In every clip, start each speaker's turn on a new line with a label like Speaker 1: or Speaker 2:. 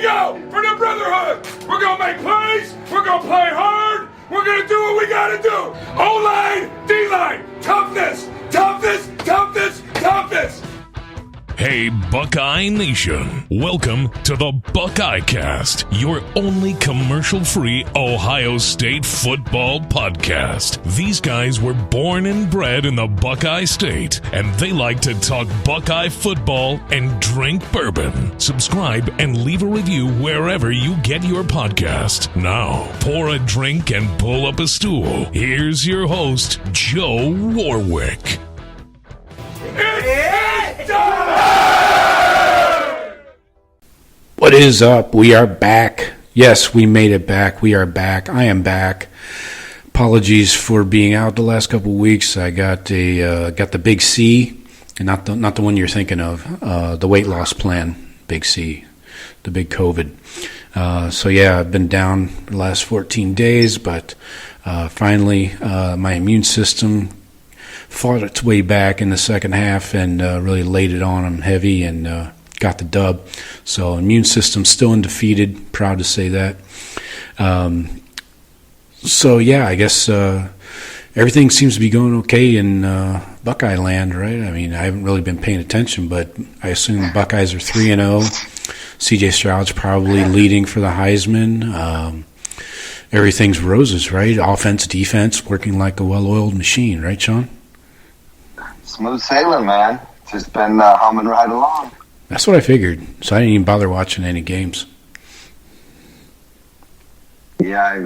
Speaker 1: go for the brotherhood. We're going to make plays. We're going to play hard. We're going to do what we got to do. O-line, D-line, toughness, toughness, toughness, toughness.
Speaker 2: Hey, Buckeye Nation. Welcome to the Buckeye Cast, your only commercial-free Ohio State football podcast. These guys were born and bred in the Buckeye State, and they like to talk Buckeye football and drink bourbon. Subscribe and leave a review wherever you get your podcast. Now, pour a drink and pull up a stool. Here's your host, Joe Warwick.
Speaker 3: What is up? We are back. Yes, we made it back. We are back. I am back. Apologies for being out the last couple of weeks. I got the Big C, and not the one you're thinking of. The weight loss plan, Big C, the big COVID. So yeah, I've been down the last 14 days, but finally my immune system fought its way back in the second half and really laid it on them heavy and got the dub. So immune system still undefeated. Proud to say that. So yeah, I guess everything seems to be going okay in Buckeye land, right? I mean, I haven't really been paying attention, but I assume Buckeyes are 3-0. CJ Stroud's probably leading for the Heisman. Everything's roses, right? Offense, defense, working like a well-oiled machine, right, Shawn?
Speaker 4: Smooth sailing, man. Just been humming right along.
Speaker 3: That's what I figured. So I didn't even bother watching any games.
Speaker 4: Yeah, I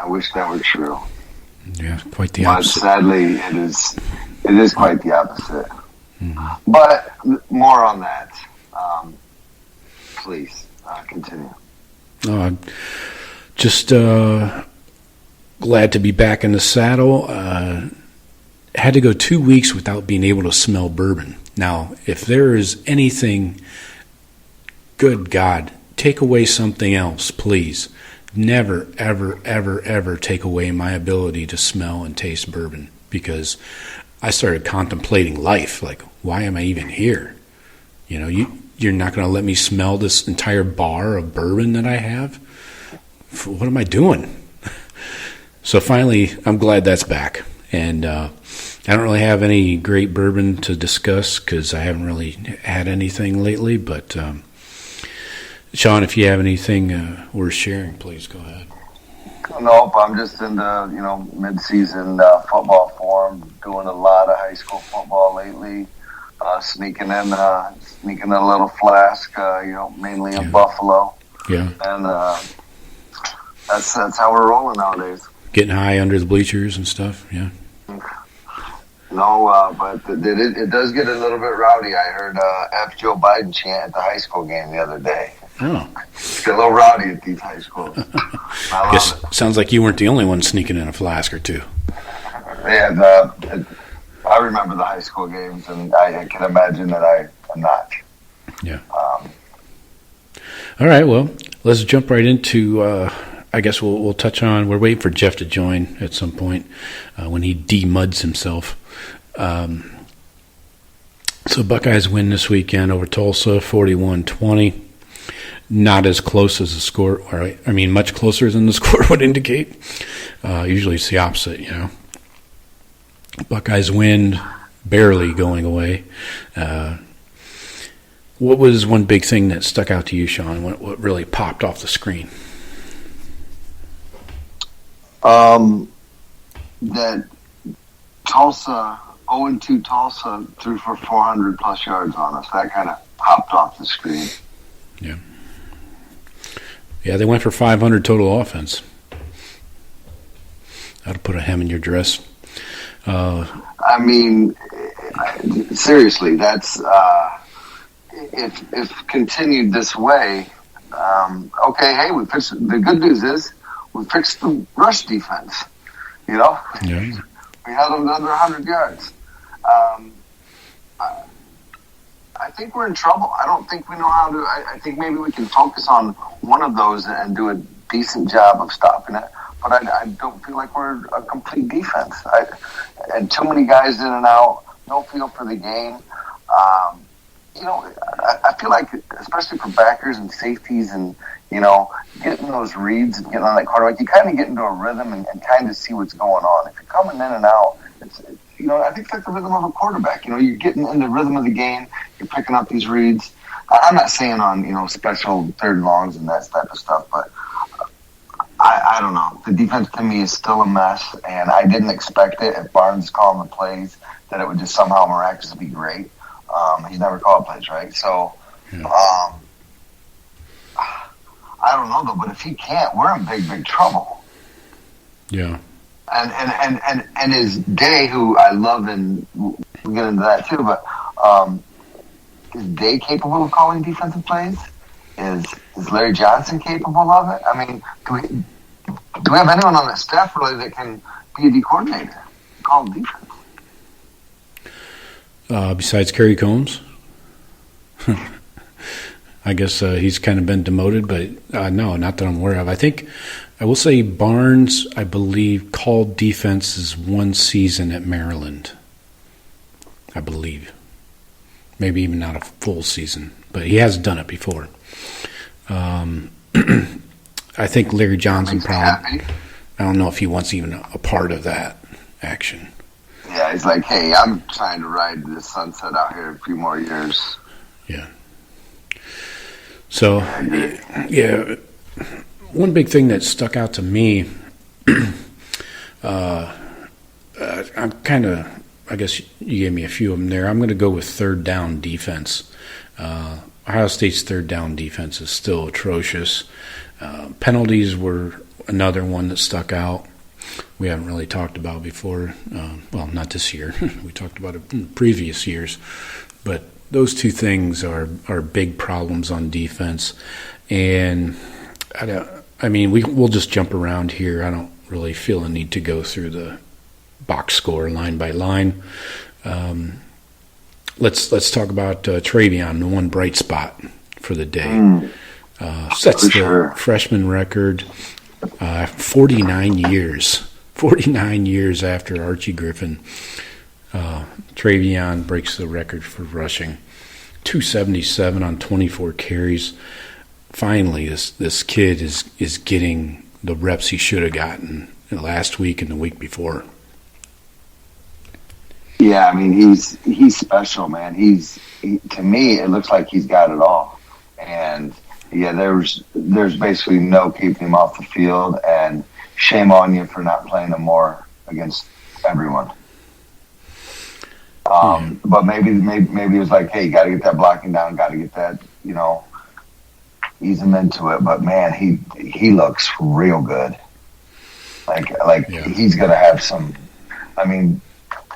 Speaker 4: wish that were true.
Speaker 3: Yeah, quite the opposite.
Speaker 4: But sadly, it is quite the opposite.
Speaker 3: Mm-hmm.
Speaker 4: But more on that. Please continue.
Speaker 3: Oh, I'm just glad to be back in the saddle. Had to go 2 weeks without being able to smell bourbon. Now, if there is anything, good God, take away something else, please. Never, ever, ever, ever take away my ability to smell and taste bourbon, because I started contemplating life. Like, why am I even here? You know, you're not going to let me smell this entire bar of bourbon that I have? What am I doing? So finally, I'm glad that's back. And I don't really have any great bourbon to discuss because I haven't really had anything lately. But Shawn, if you have anything worth sharing, please go ahead.
Speaker 4: Nope, I'm just in the mid-season football form, doing a lot of high school football lately. Sneaking in a little flask, mainly in Buffalo. Yeah, and that's how we're rolling nowadays.
Speaker 3: Getting high under the bleachers and stuff. Yeah.
Speaker 4: No, but it does get a little bit rowdy. I heard F. Joe Biden chant at the high school game the other day.
Speaker 3: Oh.
Speaker 4: It's a little rowdy at these high schools. I
Speaker 3: guess it sounds like you weren't the only one sneaking in a flask or two.
Speaker 4: Yeah, I remember the high school games, and I can imagine that I am not.
Speaker 3: Yeah. All right, well, let's jump right into I guess we'll touch on, we're waiting for Jeff to join at some point when he de-muds himself. So Buckeyes win this weekend over Tulsa, 41-20. Not as close as the score, or I mean much closer than the score would indicate. Usually it's the opposite, you know. Buckeyes win, barely going away. What was one big thing that stuck out to you, Shawn? What really popped off the screen?
Speaker 4: That Tulsa, 0-2 Tulsa, threw for 400-plus yards on us. That kind of popped off the screen.
Speaker 3: Yeah. Yeah, they went for 500 total offense. That'll put a hem in your dress.
Speaker 4: I mean, seriously, that's if continued this way. Okay, hey, we fixed. The good news is we fixed the rush defense. You know,
Speaker 3: yeah.
Speaker 4: We had them under 100 yards. I think we're in trouble. I don't think we know how to. I think maybe we can focus on one of those and do a decent job of stopping it. But I don't feel like we're a complete defense. And too many guys in and out, no feel for the game. I feel like, especially for backers and safeties and, getting those reads and getting on that quarterback, you kind of get into a rhythm and kind of see what's going on. If you're coming in and out, it's I think it's like the rhythm of a quarterback. You're getting in the rhythm of the game. You're picking up these reads. I'm not saying on, special third and longs and that type of stuff, but I don't know. The defense to me is still a mess, and I didn't expect it. If Barnes is calling the plays, that it would just somehow miraculously be great. He's never called plays, right? So, I don't know though. But if he can't, we're in big trouble.
Speaker 3: Yeah.
Speaker 4: And his Day, who I love, and we'll get into that too. But is Day capable of calling defensive plays? Is Larry Johnson capable of it? I mean, do we have anyone on that staff really that can be a D coordinator, call defense?
Speaker 3: Besides Kerry Combs, I guess he's kind of been demoted, but no, not that I'm aware of. I will say Barnes, I believe, called defenses one season at Maryland. I believe. Maybe even not a full season, but he has done it before. I think Larry Johnson probably, I don't know if he wants even a part of that action.
Speaker 4: Yeah, he's like, hey, I'm trying to ride the sunset out here a few more years.
Speaker 3: Yeah. So, yeah, one big thing that stuck out to me, I'm kind of, I guess you gave me a few of them there. I'm going to go with third down defense. Ohio State's third down defense is still atrocious. Penalties were another one that stuck out. We haven't really talked about before. Well, not this year. We talked about it in previous years. But those two things are big problems on defense. And, we'll just jump around here. I don't really feel a need to go through the box score line by line. Let's talk about Treyvion, the one bright spot for the day. Sets the freshman record 49 years after Archie Griffin. Treyvion breaks the record for rushing, 277 on 24 carries. Finally, this kid is getting the reps he should have gotten last week and the week before.
Speaker 4: Yeah, he's special, man. To me, it looks like he's got it all. And yeah, there's basically no keeping him off the field, and shame on you for not playing him more against everyone. But maybe it was like, hey, got to get that blocking down, got to get that, ease him into it. But man, he looks real good. He's gonna have some.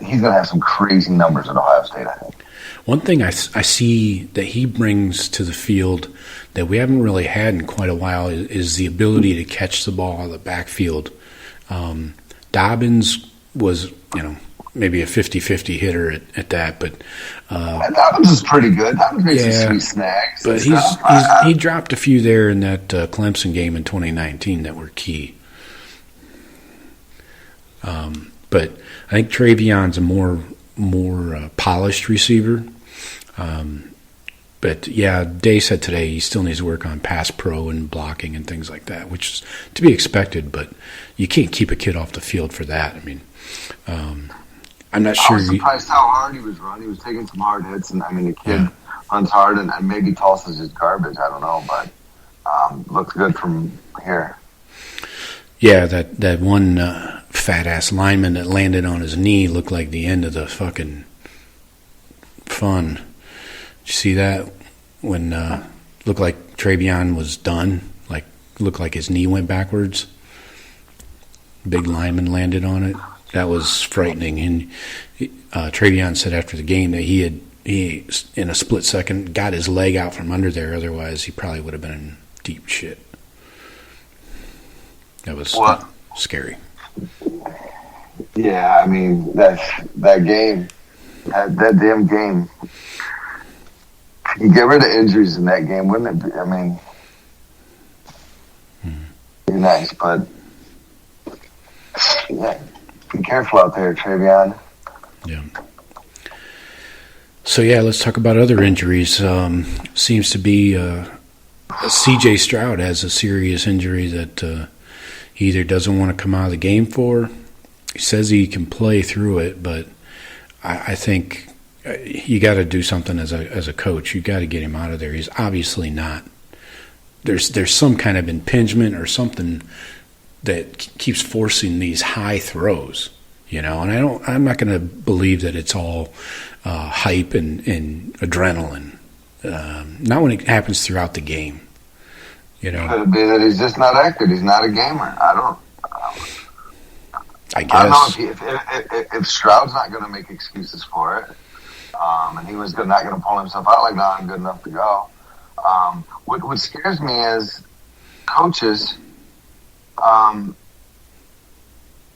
Speaker 4: He's gonna have some crazy numbers at Ohio State, I think.
Speaker 3: One thing I see that he brings to the field that we haven't really had in quite a while is the ability to catch the ball out of the backfield. Dobbins was, maybe a 50-50 hitter at that, but
Speaker 4: Dobbins is pretty good. Dobbins makes some sweet snags.
Speaker 3: But he dropped a few there in that Clemson game in 2019 that were key. But I think Treyvion's a more polished receiver. But yeah, Day said today he still needs to work on pass pro and blocking and things like that, which is to be expected. But you can't keep a kid off the field for that. I'm not sure.
Speaker 4: I was surprised how hard he was running. He was taking some hard hits, and the kid runs hard, and maybe tosses his garbage. I don't know, but looks good from here.
Speaker 3: Yeah, that one fat ass lineman that landed on his knee looked like the end of the fucking fun. Did you see that? When looked like Treyvion was done, looked like his knee went backwards. Big lineman landed on it. That was frightening. And Treyvion said after the game that he in a split second got his leg out from under there. Otherwise, he probably would have been in deep shit. That was scary.
Speaker 4: Yeah, that game, that damn game. You get rid of injuries in that game, wouldn't it be? Be nice, but yeah, be careful out there, Treyvion.
Speaker 3: Yeah. So, yeah, let's talk about other injuries. Seems to be C.J. Stroud has a serious injury that he either doesn't want to come out of the game for. He says he can play through it, but I think you got to do something as a coach. You got to get him out of there. He's obviously not. There's some kind of impingement or something that keeps forcing these high throws, and I'm not going to believe that it's all hype and adrenaline. Not when it happens throughout the game.
Speaker 4: Could it be that he's just not accurate? He's not a gamer.
Speaker 3: I guess.
Speaker 4: I don't know if Stroud's not going to make excuses for it, and he was not going to pull himself out like, no, I'm good enough to go. What scares me is coaches.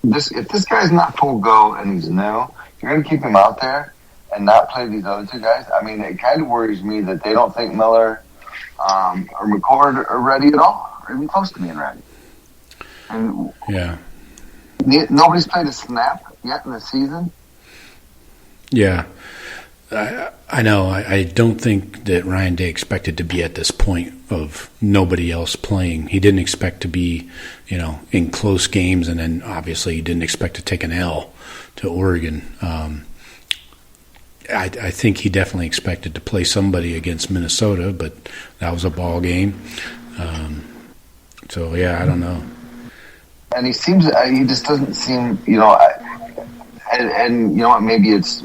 Speaker 4: If this guy's not full go and he's new, you're going to keep him out there and not play these other two guys. I mean, it kind of worries me that they don't think Miller or McCord are ready at all, or even close to being ready. And
Speaker 3: yeah,
Speaker 4: nobody's played a snap yet in the season.
Speaker 3: Yeah, I know. I don't think that Ryan Day expected to be at this point of nobody else playing. He didn't expect to be, in close games, and then obviously he didn't expect to take an L to Oregon. I think he definitely expected to play somebody against Minnesota, but that was a ball game. So yeah, I don't know.
Speaker 4: And he just doesn't seem, and what, maybe it's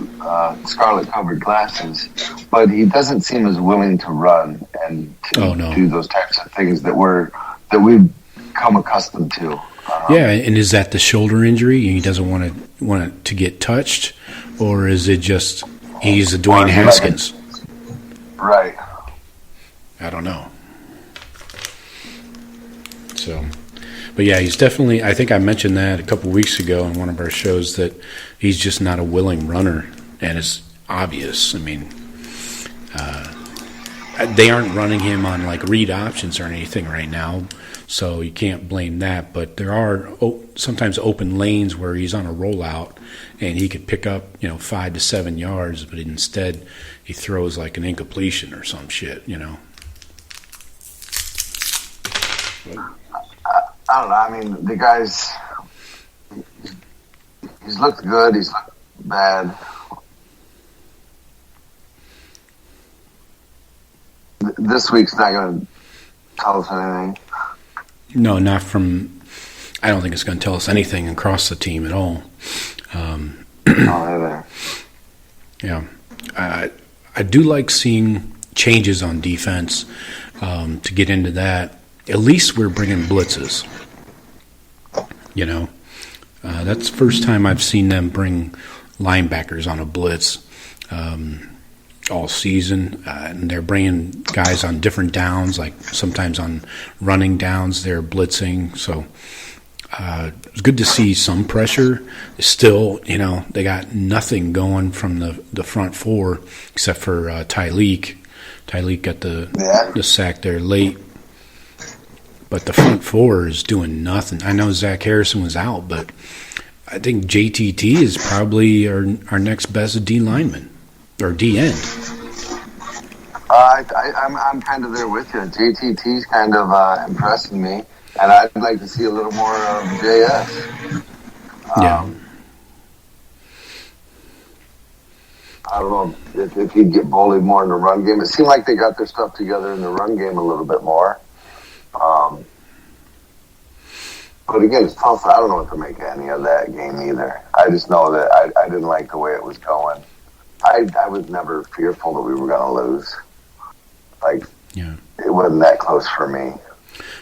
Speaker 4: scarlet covered glasses, but he doesn't seem as willing to run and to do those types of things that we've come accustomed to.
Speaker 3: Yeah, and is that the shoulder injury? He doesn't want it to get touched, or is it just he's a Dwayne Haskins?
Speaker 4: Right.
Speaker 3: I don't know. So, but yeah, he's definitely. I think I mentioned that a couple weeks ago in one of our shows that he's just not a willing runner, and it's obvious. I mean, they aren't running him on like read options or anything right now, so you can't blame that. But there are sometimes open lanes where he's on a rollout and he could pick up 5 to 7 yards, but instead he throws like an incompletion or some shit.
Speaker 4: I don't know. I mean, the guy's he's looked good. He's looked bad. This week's not going to tell us anything.
Speaker 3: No, not from. I don't think it's going to tell us anything across the team at all.
Speaker 4: Either.
Speaker 3: Yeah, I do like seeing changes on defense. To get into that, at least we're bringing blitzes. That's the first time I've seen them bring linebackers on a blitz all season. And they're bringing guys on different downs, like sometimes on running downs they're blitzing. So it's good to see some pressure. Still, they got nothing going from the front four except for Tyleek. Tyleek got the sack there late. But the front four is doing nothing. I know Zach Harrison was out, but I think JTT is probably our next best D lineman or D end.
Speaker 4: I'm kind of there with you. JTT's kind of impressing me, and I'd like to see a little more of JS.
Speaker 3: Yeah.
Speaker 4: I don't know if he'd get bullied more in the run game. It seemed like they got their stuff together in the run game a little bit more. But again, it's tough. I don't know what to make any of that game either. I just know that I didn't like the way it was going. I was never fearful that we were going to lose. It wasn't that close for me.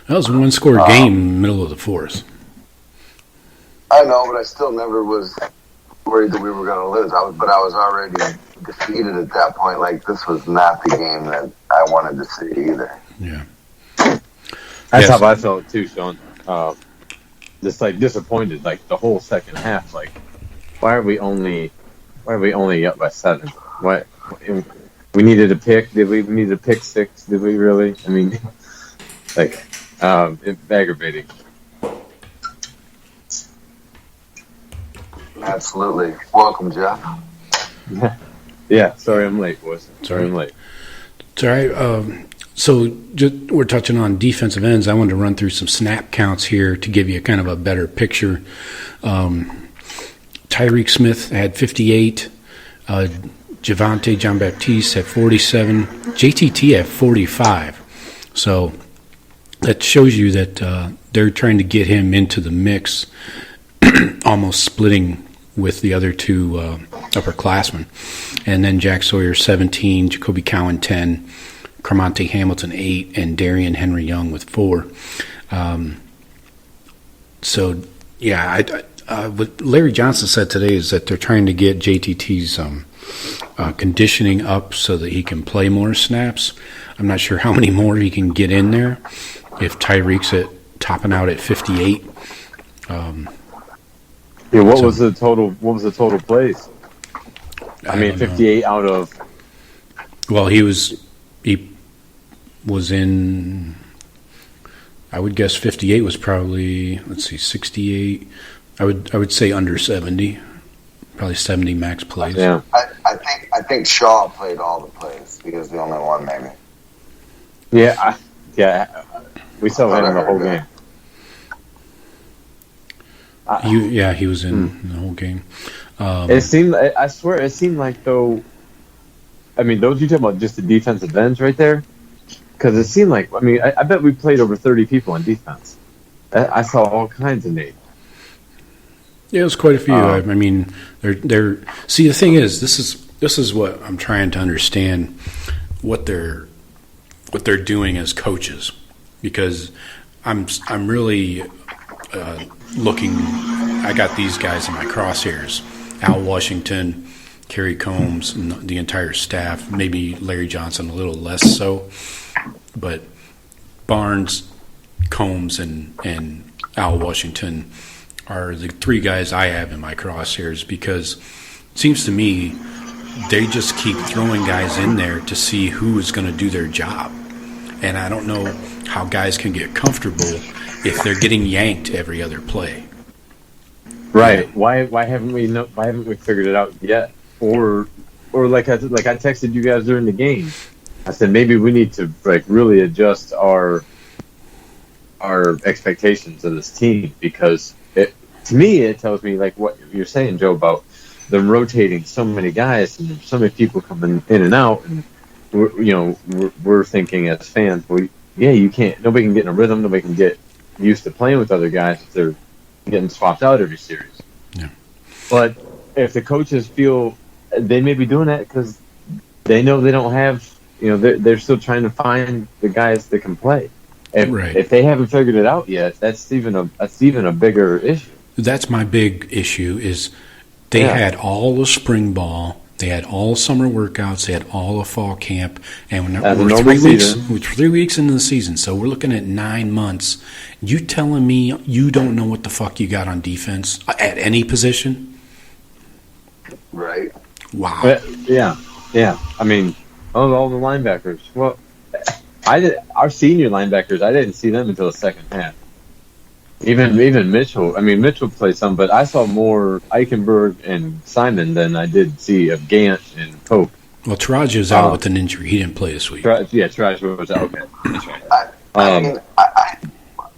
Speaker 3: That was a one-score game in the middle of the fourth.
Speaker 4: I know, but I still never was worried that we were going to lose. I was already defeated at that point. Like, this was not the game that I wanted to see either.
Speaker 3: Yeah.
Speaker 5: That's how I felt too, Shawn. Just disappointed, the whole second half. Why are we only up by 7? What? We needed a pick. Did we need a pick 6? Did we really? I mean, it's aggravating.
Speaker 4: Absolutely. Welcome, Jeff.
Speaker 5: Yeah, sorry I'm late, boys. Sorry I'm late.
Speaker 3: It's all right. So we're touching on defensive ends. I wanted to run through some snap counts here to give you kind of a better picture. Tyreek Smith had 58. Javante Jean-Baptiste had 47. JTT had 45. So that shows you that they're trying to get him into the mix, almost splitting with the other two upperclassmen. And then Jack Sawyer 17, Jacoby Cowan 10, Carmonte Hamilton 8, and Darian Henry Young with 4. What Larry Johnson said today is that they're trying to get JTT's conditioning up so that he can play more snaps. I'm not sure how many more he can get in there if Tyreek's topping out at 58.
Speaker 5: What was the total plays? I mean, 58 out of.
Speaker 3: Well, he was in. I would guess 58 was probably, 68. I would say under 70, probably 70 max plays.
Speaker 5: Yeah,
Speaker 4: I think Shaw played all the plays. He was the only one, maybe.
Speaker 5: Yeah, we saw him the whole game.
Speaker 3: He was in the whole game.
Speaker 5: It seemed. I swear, it seemed like though. I mean, those you talking about just the defensive ends right there, because it seemed like. I mean, I bet we played over 30 people on defense. I saw all kinds of names.
Speaker 3: Yeah, it was quite a few. I mean, they're. See, the thing is, this is what I'm trying to understand what they're doing as coaches, because I'm really looking. I got these guys in my crosshairs: Al Washington, Kerry Combs, and the entire staff. Maybe Larry Johnson a little less so, but Barnes, Combs, and Al Washington are the three guys I have in my crosshairs, because it seems to me they just keep throwing guys in there to see who is going to do their job. And I don't know how guys can get comfortable if they're getting yanked every other play.
Speaker 5: Right. Why haven't we figured it out yet? Or like I texted you guys during the game. I said maybe we need to really adjust our expectations of this team, because to me, it tells me like what you're saying, Joe, about them rotating so many guys and so many people coming in and out, and we're thinking as fans, you can't. Nobody can get in a rhythm. Nobody can get used to playing with other guys if they're getting swapped out every series.
Speaker 3: Yeah.
Speaker 5: But if the coaches feel they may be doing that because they know they don't have, they're still trying to find the guys that can play. If they haven't figured it out yet, that's even a bigger issue.
Speaker 3: That's my big issue. Is they had all the spring ball, they had all summer workouts, they had all of fall camp, and we're 3 weeks into the season, so we're looking at 9 months. You telling me you don't know what the fuck you got on defense at any position?
Speaker 4: Right.
Speaker 3: Wow.
Speaker 5: Yeah. I mean, all the linebackers. Well, our senior linebackers, I didn't see them until the second half. Even Mitchell. I mean, Mitchell played some, but I saw more Eichenberg and Simon than I did see of Gant and Pope.
Speaker 3: Well, Taraji is out with an injury. He didn't play this week.
Speaker 5: Taraji was out. Okay, that's right.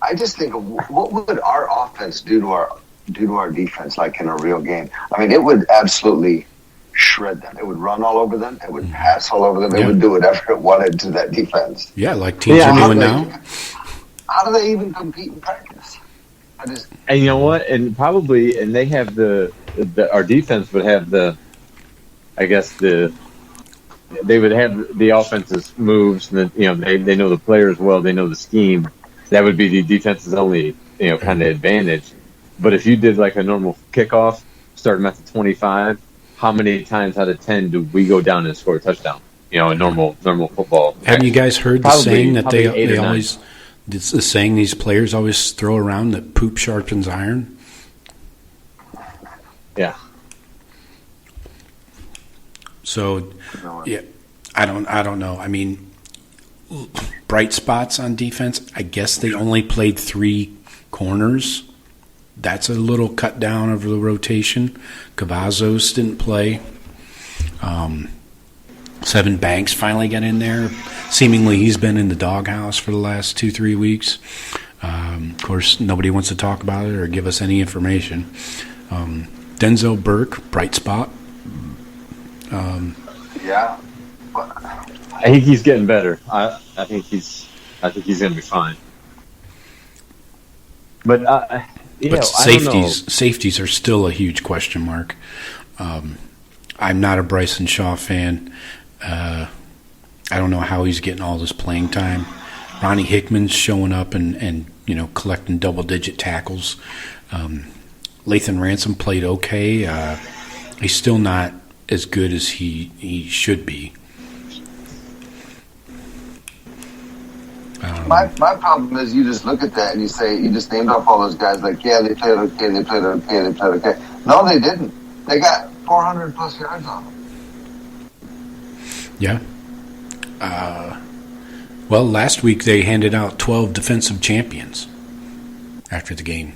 Speaker 4: I just think of what would our offense do to our defense like in a real game. I mean, it would absolutely shred them. It would run all over them. It would pass all over them. It would do whatever it wanted to that defense.
Speaker 3: Yeah, like teams are doing now.
Speaker 4: How do they even compete in practice?
Speaker 5: And you know what? And they have our defense would have they would have the offense's moves, and they know the players well, they know the scheme. That would be the defense's only kind of advantage. But if you did like a normal kickoff, start them at the 25, how many times out of 10 do we go down and score a touchdown? A normal football.
Speaker 3: Haven't you guys heard the saying that they always? It's the saying these players always throw around that poop sharpens iron.
Speaker 5: Yeah.
Speaker 3: So, I don't know. I mean, bright spots on defense. I guess they only played 3 corners. That's a little cut down of the rotation. Cavazos didn't play. Sevyn Banks finally got in there. Seemingly he's been in the doghouse for the last 2-3 weeks. Of course, nobody wants to talk about it or give us any information. Denzel Burke, bright spot.
Speaker 4: Yeah.
Speaker 5: I think he's getting better. I think he's going to be fine. But
Speaker 3: safeties are still a huge question mark. I'm not a Bryson Shaw fan. I don't know how he's getting all this playing time. Ronnie Hickman's showing up and collecting double-digit tackles. Lathan Ransom played okay. He's still not as good as he should be.
Speaker 4: My problem is you just look at that and you say, you just named off all those guys like, yeah, they played okay, they played okay, they played okay. No, they didn't. They got 400 plus yards on them.
Speaker 3: Yeah. Well, last week they handed out 12 defensive champions after the game.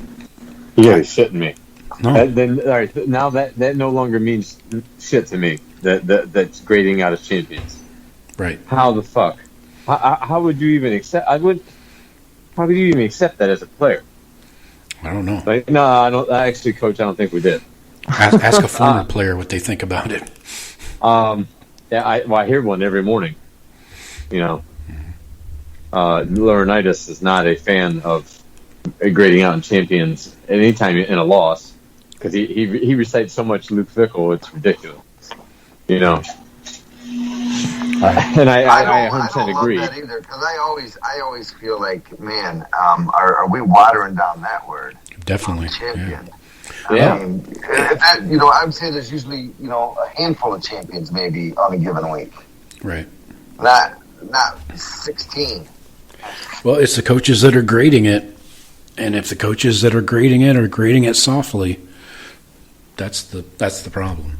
Speaker 5: You're shitting me.
Speaker 3: No.
Speaker 5: All right, now that no longer means shit to me. That's grading out as champions.
Speaker 3: Right.
Speaker 5: How the fuck? How would you even accept? How would you even accept that as a player?
Speaker 3: I don't know.
Speaker 5: Like, no, I don't. Actually, Coach, I don't think we did.
Speaker 3: Ask a former player what they think about it.
Speaker 5: Yeah, I hear one every morning. Laurinaitis is not a fan of grading out in champions anytime in a loss because he recites so much Luke Fickle, it's ridiculous. And I 100% agree.
Speaker 4: Love that either, because I always feel like, man, are we watering down that word?
Speaker 3: Definitely.
Speaker 4: Champion.
Speaker 5: Yeah.
Speaker 4: I mean, if that, I would say there's usually, a handful of champions maybe on a given week.
Speaker 3: Right.
Speaker 4: Not 16.
Speaker 3: Well, it's the coaches that are grading it, and if the coaches that are grading it are grading it softly, that's the problem.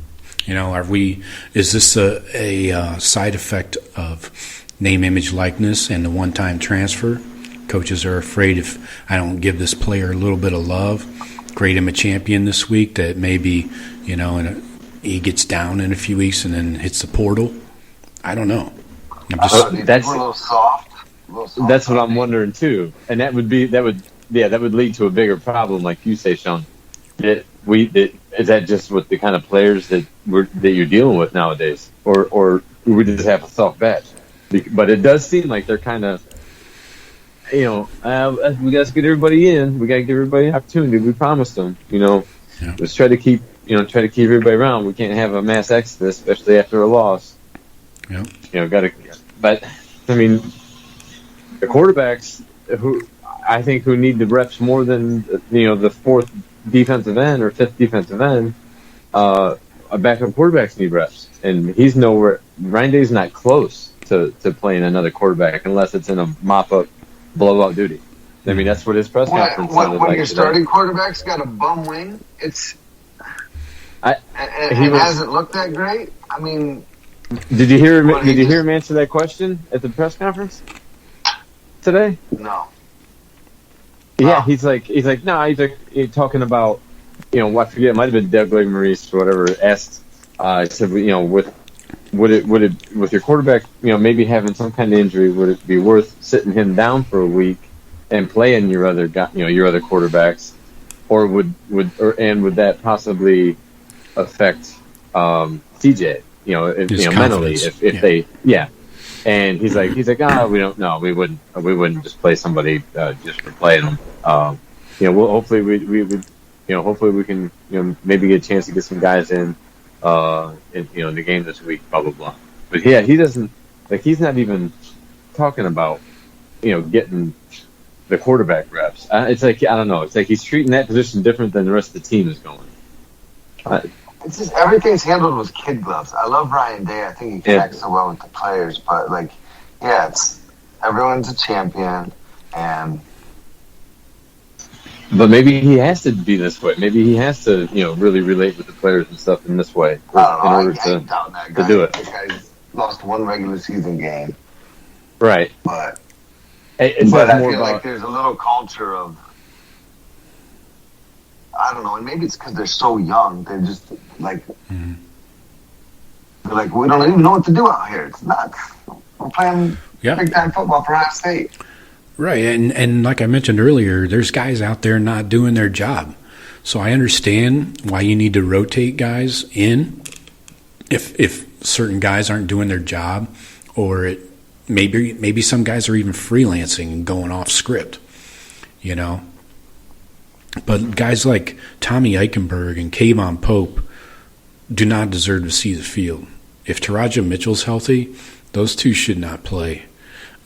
Speaker 3: Is this a side effect of name, image, likeness and the one-time transfer? Coaches are afraid if I don't give this player a little bit of love, grade him a champion this week, that maybe, he gets down in a few weeks and then hits the portal. I don't know.
Speaker 5: That's
Speaker 4: a little soft.
Speaker 5: That's what I'm wondering too, and that would lead to a bigger problem, like you say, Shawn. Is that just with the kind of players that you're dealing with nowadays, or we just have a soft batch? But it does seem like they're kind of, we got to get everybody in. We got to give everybody an opportunity. We promised them,
Speaker 3: Yeah.
Speaker 5: Let's try to keep everybody around. We can't have a mass exodus, especially after a loss.
Speaker 3: Yeah.
Speaker 5: But I mean, the quarterbacks who need the reps more than the fourth defensive end or fifth defensive end, a backup quarterbacks need reps, and he's nowhere. Ryan Day's not close to playing another quarterback unless it's in a mop-up, blowout duty. I mean, that's what his press conference sounded like.
Speaker 4: When your starting quarterback's got a bum wing, it hasn't looked that great. I mean,
Speaker 5: did you hear him answer that question at the press conference today?
Speaker 4: No.
Speaker 5: Yeah, he's talking about, I forget, it might have been Doug Maurice or whatever, asked, I said, with your quarterback, maybe having some kind of injury, would it be worth sitting him down for a week and playing your other quarterbacks, or would that possibly affect CJ, mentally if they. And he's like, we don't know. We wouldn't just play somebody just for playing them. Hopefully hopefully we can, maybe get a chance to get some guys in the game this week, blah blah blah. But yeah, he doesn't, he's not even talking about, getting the quarterback reps. It's like, I don't know. It's like he's treating that position different than the rest of the team is going.
Speaker 4: It's just everything's handled with kid gloves. I love Ryan Day. I think he connects so well with the players. But it's everyone's a champion, and
Speaker 5: but maybe he has to be this way. Maybe he has to, really relate with the players and stuff in this way in order to do it.
Speaker 4: That guy's lost one regular season game,
Speaker 5: right?
Speaker 4: But
Speaker 5: I
Speaker 4: feel like there's a little culture of, I don't know, and maybe it's because they're so young. They're just They're like, we don't even know what to do out here. It's nuts. We're playing big time football for Ohio State.
Speaker 3: Right, and like I mentioned earlier, there's guys out there not doing their job. So I understand why you need to rotate guys in if certain guys aren't doing their job, or maybe some guys are even freelancing and going off script, you know. But guys like Tommy Eichenberg and Kayvon Pope do not deserve to see the field. If Taraja Mitchell's healthy, those two should not play.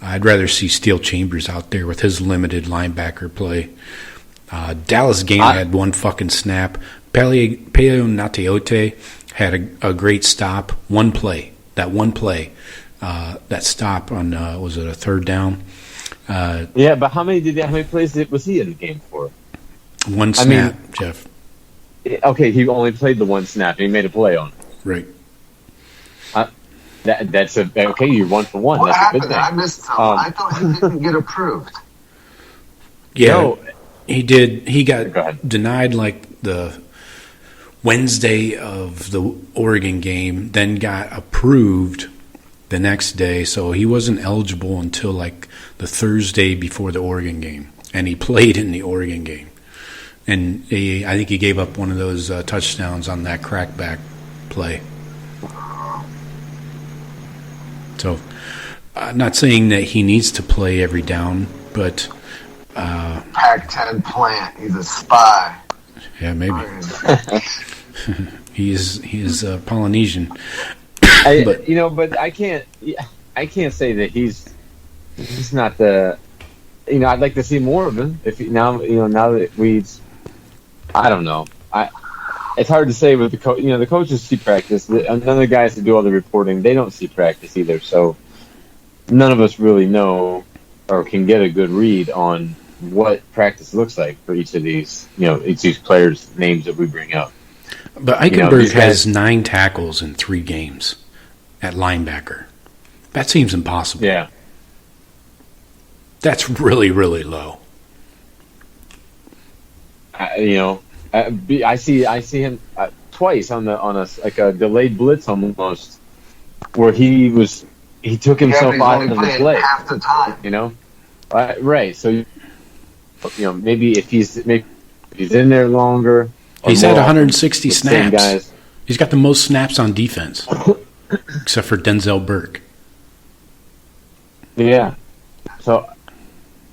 Speaker 3: I'd rather see Steel Chambers out there with his limited linebacker play. Dallas Game had one fucking snap. Peo Natiote had a great stop. One play. That one play. That stop on, was it a third down?
Speaker 5: Yeah, but how many plays was he in the game for?
Speaker 3: One snap, Jeff.
Speaker 5: Okay, he only played the one snap. He made a play on it.
Speaker 3: Right.
Speaker 5: That's okay. You're 1 for 1.
Speaker 4: What
Speaker 5: That's
Speaker 4: happened?
Speaker 5: a good thing.
Speaker 4: I missed something. I thought he didn't get approved.
Speaker 3: Yeah,
Speaker 5: no.
Speaker 3: He did. He got
Speaker 5: Go ahead.
Speaker 3: denied like the Wednesday of the Oregon game, then got approved the next day. So he wasn't eligible until like the Thursday before the Oregon game, and he played in the Oregon game. And I think he gave up one of those touchdowns on that crackback play. So I'm not saying that he needs to play every down, but
Speaker 4: Pac-10 plant. He's a spy.
Speaker 3: yeah, maybe. he is Polynesian.
Speaker 5: But I can't say that he's not the. I'd like to see more of him. Now that I don't know. It's hard to say with the coach. The coaches see practice. None of the guys that do all the reporting, they don't see practice either. So none of us really know or can get a good read on what practice looks like for each of these, each of these players' names that we bring up.
Speaker 3: But Eichenberg has 9 tackles in 3 games at linebacker. That seems impossible.
Speaker 5: Yeah.
Speaker 3: That's really, really low.
Speaker 5: I see him twice on a delayed blitz almost, where he took himself out of the play
Speaker 4: half the time.
Speaker 5: Right. So maybe if he's in there longer.
Speaker 3: He's had 160 snaps.
Speaker 5: Guys.
Speaker 3: He's got the most snaps on defense, except for Denzel Burke.
Speaker 5: Yeah. So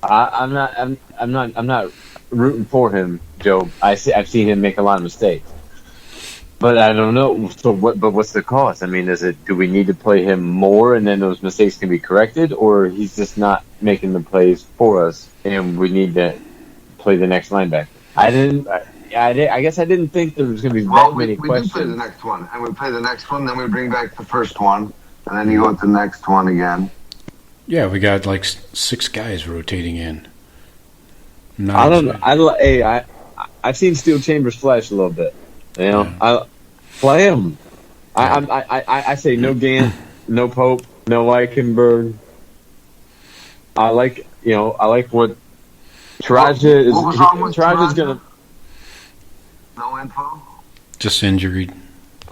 Speaker 5: I'm not rooting for him, Joe. I've seen him make a lot of mistakes, but I don't know. So what's the cost? I mean, do we need to play him more, and then those mistakes can be corrected, or he's just not making the plays for us, and we need to play the next linebacker? I guess I didn't think there was going to be that many questions.
Speaker 4: We do play the next one, and we play the next one, then we bring back the first one, and then you go with the next one again.
Speaker 3: Yeah, we got like 6 guys rotating in.
Speaker 5: I don't know. I've seen Steel Chambers flash a little bit. I play him. I say no Gant, no Pope, no Eichenberg. I like what Taraja is.
Speaker 4: What was wrong with
Speaker 5: Taraja's
Speaker 4: Taraja?
Speaker 5: gonna.
Speaker 4: No info.
Speaker 3: Just injured.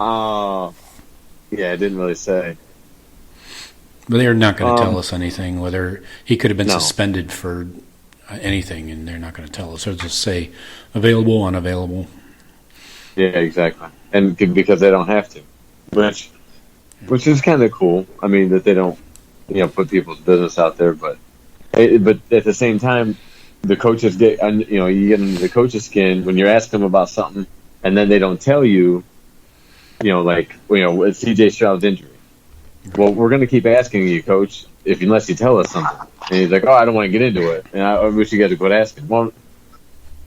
Speaker 5: Yeah, I didn't really say.
Speaker 3: But they're not going to tell us anything, whether he could have been
Speaker 5: No.
Speaker 3: suspended for anything, and they're not going to tell us. They'll just say available, unavailable.
Speaker 5: Yeah, exactly. And because they don't have to, which is kind of cool. I mean, that they don't, put people's business out there, but at the same time, the coaches get, you get into the coach's skin when you're asking them about something, and then they don't tell you, with C.J. Stroud's injury. Well, we're going to keep asking you, Coach, unless you tell us something. And he's like, I don't want to get into it. And I wish you guys would quit asking. Well,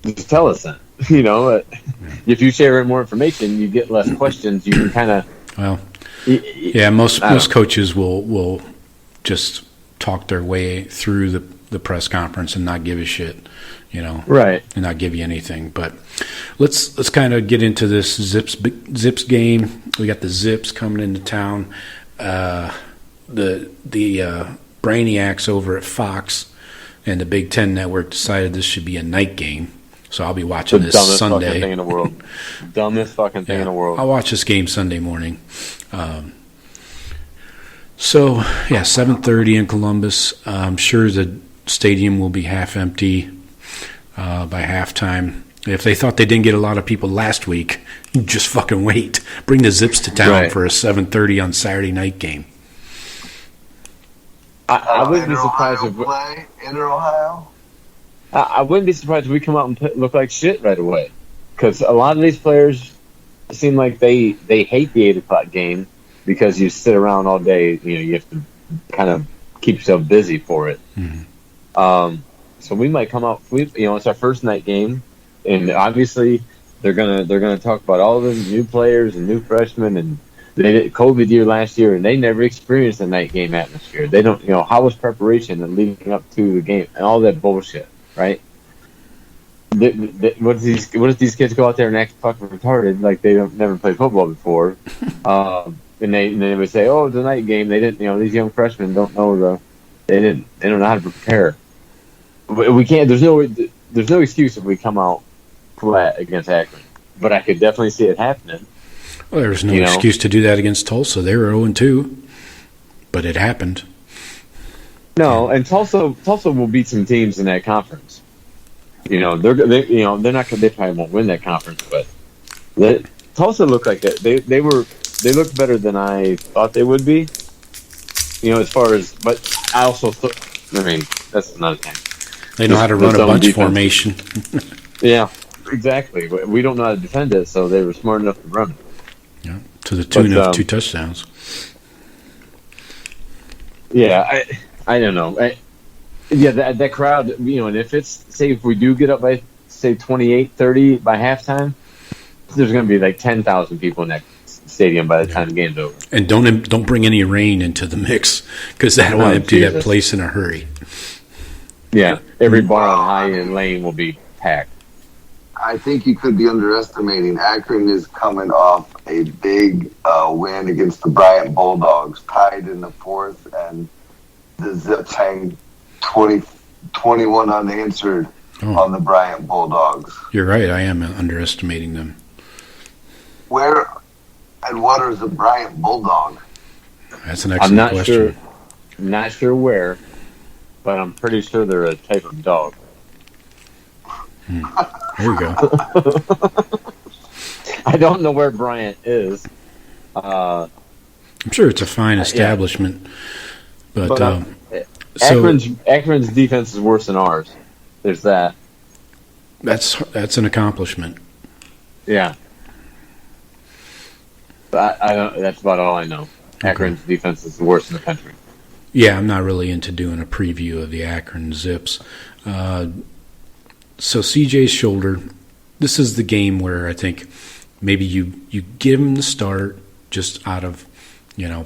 Speaker 5: just tell us then. If you share more information, you get less questions. You can kind of...
Speaker 3: Well, yeah, most coaches will just talk their way through the press conference and not give a shit,
Speaker 5: right,
Speaker 3: and not give you anything. But let's kind of get into this Zips game. We got the Zips coming into town. The brainiacs over at Fox and the Big Ten Network decided this should be a night game, so I'll be watching this Sunday.
Speaker 5: Fucking thing in the world. Dumbest fucking thing in the world.
Speaker 3: I'll watch this game Sunday morning. So, 7:30 in Columbus. I'm sure the stadium will be half empty by halftime. If they thought they didn't get a lot of people last week, just fucking wait. Bring the Zips to town for a 7:30 on Saturday night game.
Speaker 5: I wouldn't be surprised if
Speaker 4: play Inter Ohio.
Speaker 5: I wouldn't be surprised if we come out and look like shit right away, because a lot of these players seem like they hate the 8:00 game because you sit around all day. You have to kind of keep yourself busy for it.
Speaker 3: Mm-hmm.
Speaker 5: So we might come out. It's our first night game, and obviously they're gonna talk about all the new players and new freshmen, and they did COVID year last year, and they never experienced a night game atmosphere. They don't, how was preparation and leading up to the game and all that bullshit, right? What if these kids go out there and act fucking retarded like they never played football before, and they would say, "Oh, it's a night game." They didn't, these young freshmen don't know they don't know how to prepare. We can't. There's no excuse if we come out flat against Akron, but I could definitely see it happening.
Speaker 3: Well, there's no excuse to do that against Tulsa. They were 0-2, but it happened.
Speaker 5: No, and Tulsa will beat some teams in that conference. They're not. They probably won't win that conference, but Tulsa looked like that. They looked better than I thought they would be. As far as, but I also that's another thing.
Speaker 3: They know how to run a bunch
Speaker 5: defense
Speaker 3: formation.
Speaker 5: Yeah, exactly. We don't know how to defend it, so they were smart enough to run it.
Speaker 3: Yeah, to the tune of 2 touchdowns.
Speaker 5: Yeah, I don't know. That crowd, and if we do get up by, say, 28-30 by halftime, there's going to be like 10,000 people in that stadium by the time the game's over.
Speaker 3: And don't bring any rain into the mix, because that will empty that place in a hurry.
Speaker 5: Yeah, every bar on High End Lane will be packed.
Speaker 4: I think you could be underestimating. Akron is coming off a big win against the Bryant Bulldogs, tied in the fourth, and the Zips hang 21 unanswered on the Bryant Bulldogs.
Speaker 3: You're right. I am underestimating them.
Speaker 4: Where and what is a Bryant Bulldog?
Speaker 3: That's an excellent question.
Speaker 5: I'm not sure where, but I'm pretty sure they're a type of dog.
Speaker 3: There you go.
Speaker 5: I don't know where Bryant is.
Speaker 3: I'm sure it's a fine establishment, but
Speaker 5: Akron's defense is worse than ours. There's that.
Speaker 3: That's an accomplishment.
Speaker 5: Yeah, but I don't. That's about all I know.
Speaker 3: Okay.
Speaker 5: Akron's defense is the worst in the country.
Speaker 3: Yeah, I'm not really into doing a preview of the Akron Zips. So CJ's shoulder, this is the game where I think maybe you give him the start just out of the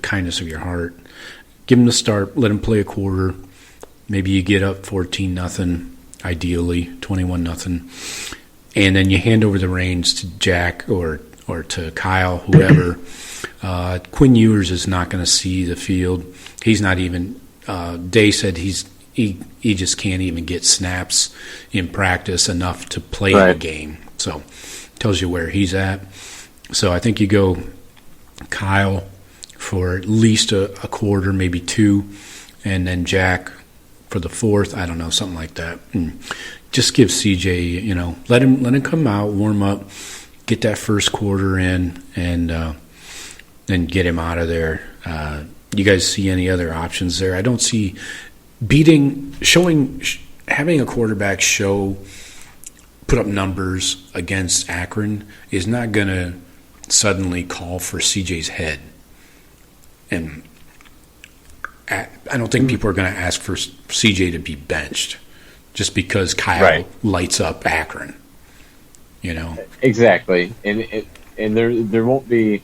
Speaker 3: kindness of your heart. Give him the start, let him play a quarter. Maybe you get up 14-0, ideally 21-0, and then you hand over the reins to Jack or to Kyle, whoever. Quinn Ewers is not going to see the field. He's not even. Day said he just can't even get snaps in practice enough to play in a game. So tells you where he's at. So I think you go Kyle for at least a quarter, maybe 2, and then Jack for the fourth. I don't know, something like that. And just give CJ, let him come out, warm up, get that first quarter in, and then get him out of there. You guys see any other options there? I don't see having a quarterback put up numbers against Akron is not going to suddenly call for CJ's head. And I don't think people are going to ask for CJ to be benched just because Kyle lights up Akron.
Speaker 5: Exactly, and there won't be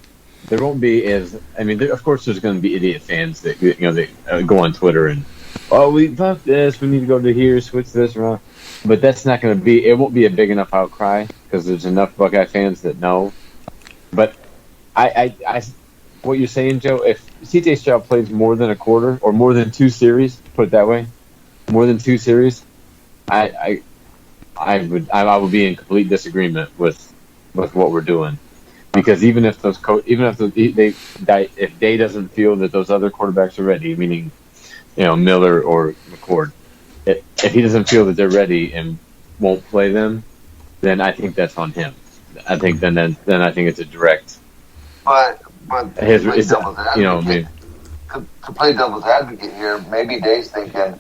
Speaker 5: as of course there's going to be idiot fans that they go on Twitter and we fuck this, we need to go to here, switch this around, but that's not going to be. It won't be a big enough outcry because there's enough Buckeye fans that know. But I what you're saying, Joe, if CJ Stroud plays more than a quarter or more than 2 series, put it that way, more than 2 series, I would be in complete disagreement with what we're doing. Because even if if Day doesn't feel that those other quarterbacks are ready, meaning Miller or McCord, if he doesn't feel that they're ready and won't play them, then I think that's on him. I think then I think it's a direct.
Speaker 4: But
Speaker 5: his,
Speaker 4: to play devil's advocate here, maybe Day's thinking,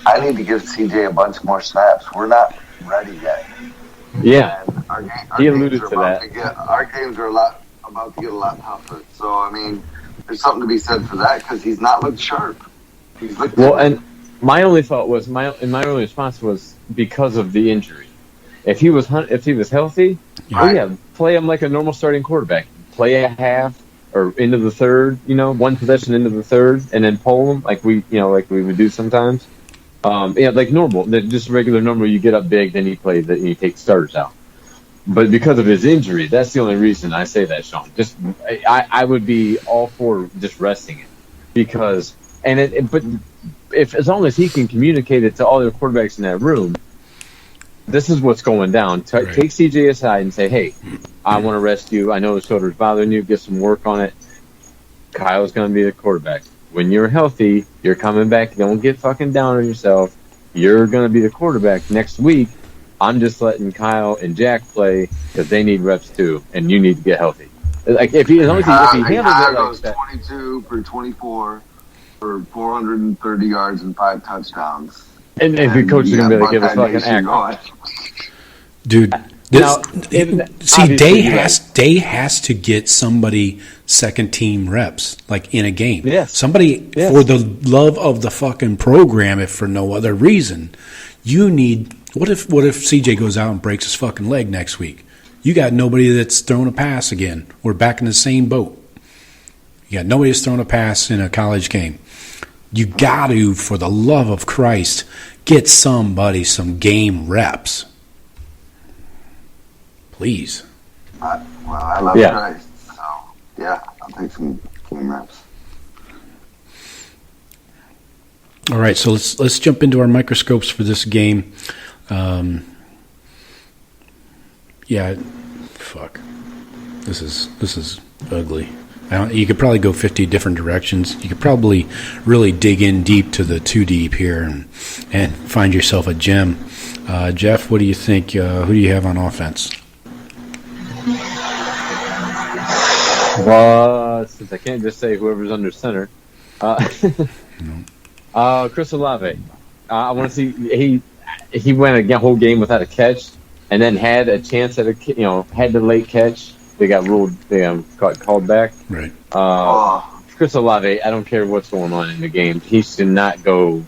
Speaker 4: I need to give CJ a bunch more snaps. We're not ready yet.
Speaker 5: Yeah,
Speaker 4: and our
Speaker 5: he alluded to that.
Speaker 4: Our games are about to get a lot tougher. So I mean, there's something to be said for that because he's not looked sharp. He's looked
Speaker 5: and my only thought was my only response was because of the injury. If he was healthy, play him like a normal starting quarterback. Play a half or into the third, one possession into the third, and then pull him like we would do sometimes. Like normal, just regular normal. You get up big, then you play that, and you take starters out. But because of his injury, that's the only reason I say that, Shawn. I would be all for just resting it because but if as long as he can communicate it to all the quarterbacks in that room, this is what's going down. Take CJ aside and say, hey, I want to rest you. I know his shoulder's bothering you. Get some work on it. Kyle's going to be the quarterback. When you're healthy, you're coming back. Don't get fucking down on yourself. You're going to be the quarterback next week. I'm just letting Kyle and Jack play because they need reps too, and you need to get healthy. Like if he handles it like that.
Speaker 4: 22 for 24 for 430 yards and 5 touchdowns.
Speaker 5: And the coach is going to be able to give us fucking act.
Speaker 3: Dude, Day has to get somebody second team reps, like in a game.
Speaker 5: Yes.
Speaker 3: Somebody for the love of the fucking program, if for no other reason. You need what if CJ goes out and breaks his fucking leg next week? You got nobody that's thrown a pass again. We're back in the same boat. You got nobody that's thrown a pass in a college game. You got to, for the love of Christ, get somebody some game reps. Please.
Speaker 4: I love Christ. So, I'll take some game reps.
Speaker 3: All right, so let's jump into our microscopes for this game. This is ugly. You could probably go 50 different directions. You could probably really dig in deep to the too deep here and find yourself a gem. Jeff, what do you think? Who do you have on offense?
Speaker 5: Well, since I can't just say whoever's under center, Chris Olave. I want to see he went a whole game without a catch, and then had a chance at had the late catch. They got ruled. They got called back.
Speaker 3: Right.
Speaker 5: Chris Olave. I don't care what's going on in the game. He should not go,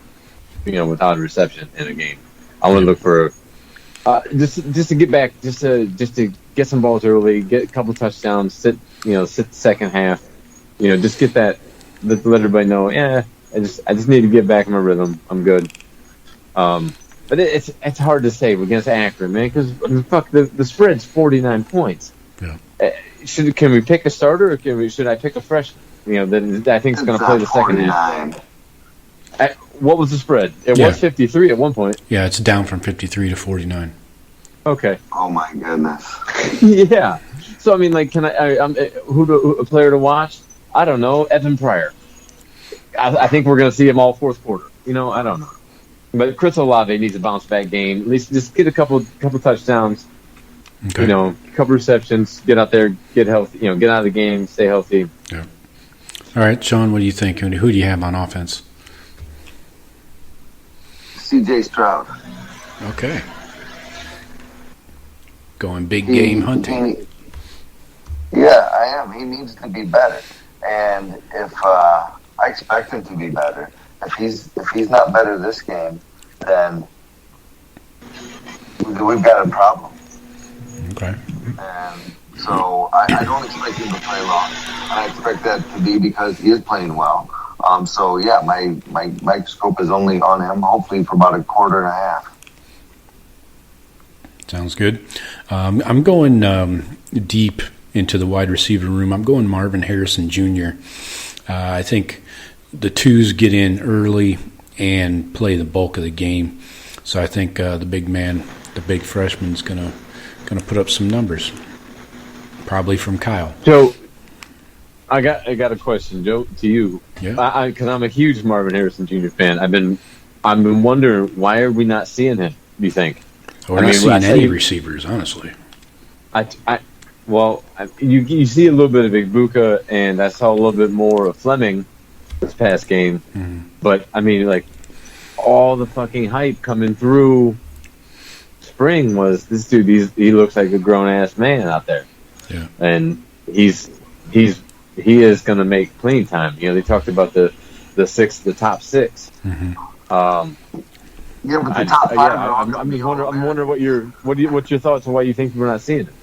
Speaker 5: without a reception in a game. I want to look for just to get back, just to get some balls early, get a couple touchdowns, sit the second half, just get that. Let everybody know. I just need to get back in my rhythm. I'm good. But it's hard to say against Akron, man, because the spread's 49 points.
Speaker 3: Yeah.
Speaker 5: Can we pick a starter, or should I pick a freshman? That I think is going to play the second half. What was the spread? It was 53 at one point.
Speaker 3: Yeah, it's down from 53 to 49.
Speaker 5: Okay.
Speaker 4: Oh my goodness.
Speaker 5: Yeah. So I mean, like, can a player to watch? I don't know. Evan Pryor. I think we're going to see him all fourth quarter. I don't know. But Chris Olave needs a bounce back game. At least just get a couple touchdowns.
Speaker 3: Okay.
Speaker 5: Couple receptions. Get out there, get healthy. Get out of the game, stay healthy.
Speaker 3: Yeah. All right, Shawn. What do you think? Who do you have on offense?
Speaker 4: C.J. Stroud.
Speaker 3: Okay. Going big game hunting.
Speaker 4: I am. He needs to be better, and if I expect him to be better. If he's not better this game, then we've got a problem.
Speaker 3: Okay.
Speaker 4: And so I don't expect him to play long. I expect that to be because he is playing well. My microscope is only on him, hopefully for about a quarter and a half.
Speaker 3: Sounds good. I'm going deep into the wide receiver room. I'm going Marvin Harrison Jr. I think the twos get in early and play the bulk of the game. So I think the big man, the big freshman, is gonna put up some numbers. Probably from Kyle.
Speaker 5: Joe, I got a question, Joe, to you.
Speaker 3: Yeah.
Speaker 5: Because I'm a huge Marvin Harrison Jr. fan. I've been wondering, why are we not seeing him? Do you think?
Speaker 3: We're not seeing any receivers, honestly.
Speaker 5: You see a little bit of Ibuka, and I saw a little bit more of Fleming this past game.
Speaker 3: Mm-hmm.
Speaker 5: But I mean, like, all the fucking hype coming through spring was this dude. He looks like a grown ass man out there.
Speaker 3: Yeah,
Speaker 5: and he is going to make playing time. You know, they talked about the top six.
Speaker 3: Mm-hmm.
Speaker 4: Yeah, but the top five.
Speaker 5: I'm just wondering. I'm wondering what's your thoughts on why you think we're not seeing it.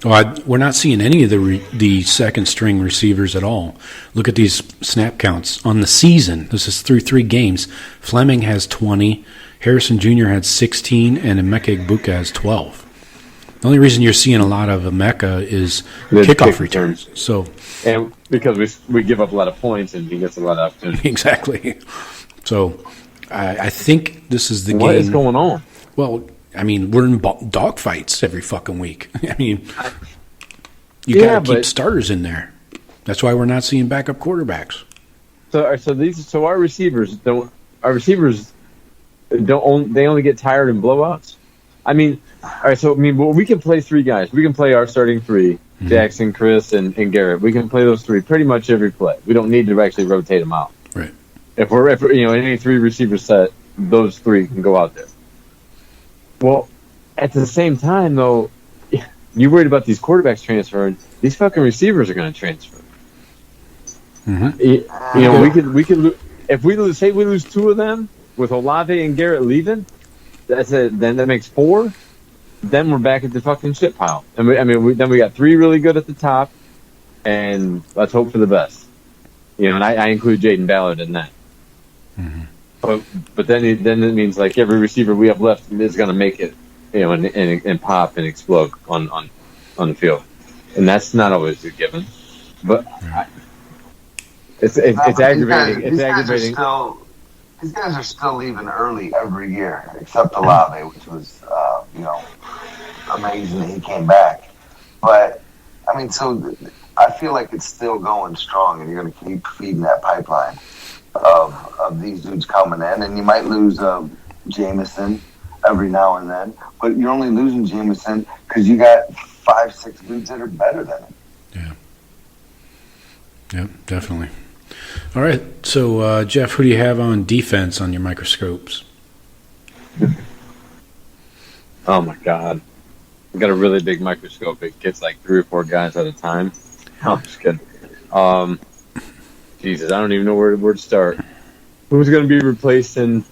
Speaker 3: Well, we're not seeing any of the second string receivers at all. Look at these snap counts on the season. This is through 3 games. Fleming has 20, Harrison Jr. had 16, and Emeka Egbuka has 12. The only reason you're seeing a lot of Emeka is kickoff returns. So,
Speaker 5: and because we give up a lot of points and he gets a lot of opportunity.
Speaker 3: Exactly. So, I think this is the game.
Speaker 5: What is going on?
Speaker 3: Well, I mean, we're in dogfights every fucking week. I mean, you got to keep starters in there. That's why we're not seeing backup quarterbacks.
Speaker 5: So our receivers don't. They only get tired in blowouts. I mean, all right. So we can play 3 guys. We can play our starting 3: Jackson, Chris, and Garrett. We can play those 3 pretty much every play. We don't need to actually rotate them out.
Speaker 3: Right.
Speaker 5: If we're any 3 receiver set, those 3 can go out there. Well, at the same time, though, you're worried about these quarterbacks transferring. These fucking receivers are going to transfer.
Speaker 3: Mm-hmm.
Speaker 5: We could if we lose 2 of them with Olave and Garrett leaving. That's it. Then that makes 4. Then we're back at the fucking shit pile. And then we got 3 really good at the top, and let's hope for the best. And I include Jaden Ballard in that.
Speaker 3: Mm-hmm.
Speaker 5: But then it means like every receiver we have left is going to make it, and pop and explode on the field, and that's not always a given. But it's aggravating. It's aggravating.
Speaker 4: These guys are still leaving early every year, except Olave, which was amazing that he came back. But I mean, so I feel like it's still going strong, and you're going to keep feeding that pipeline of these dudes coming in, and you might lose Jameson every now and then, but you're only losing Jameson because you got 5-6 dudes that are better than him.
Speaker 3: Yeah, definitely. All right, so Jeff, who do you have on defense on your microscopes?
Speaker 5: Oh my God, I've got a really big microscope. It gets like 3 or 4 guys at a time. I'm just kidding. Jesus, I don't even know where to start. Who's going to be replacing?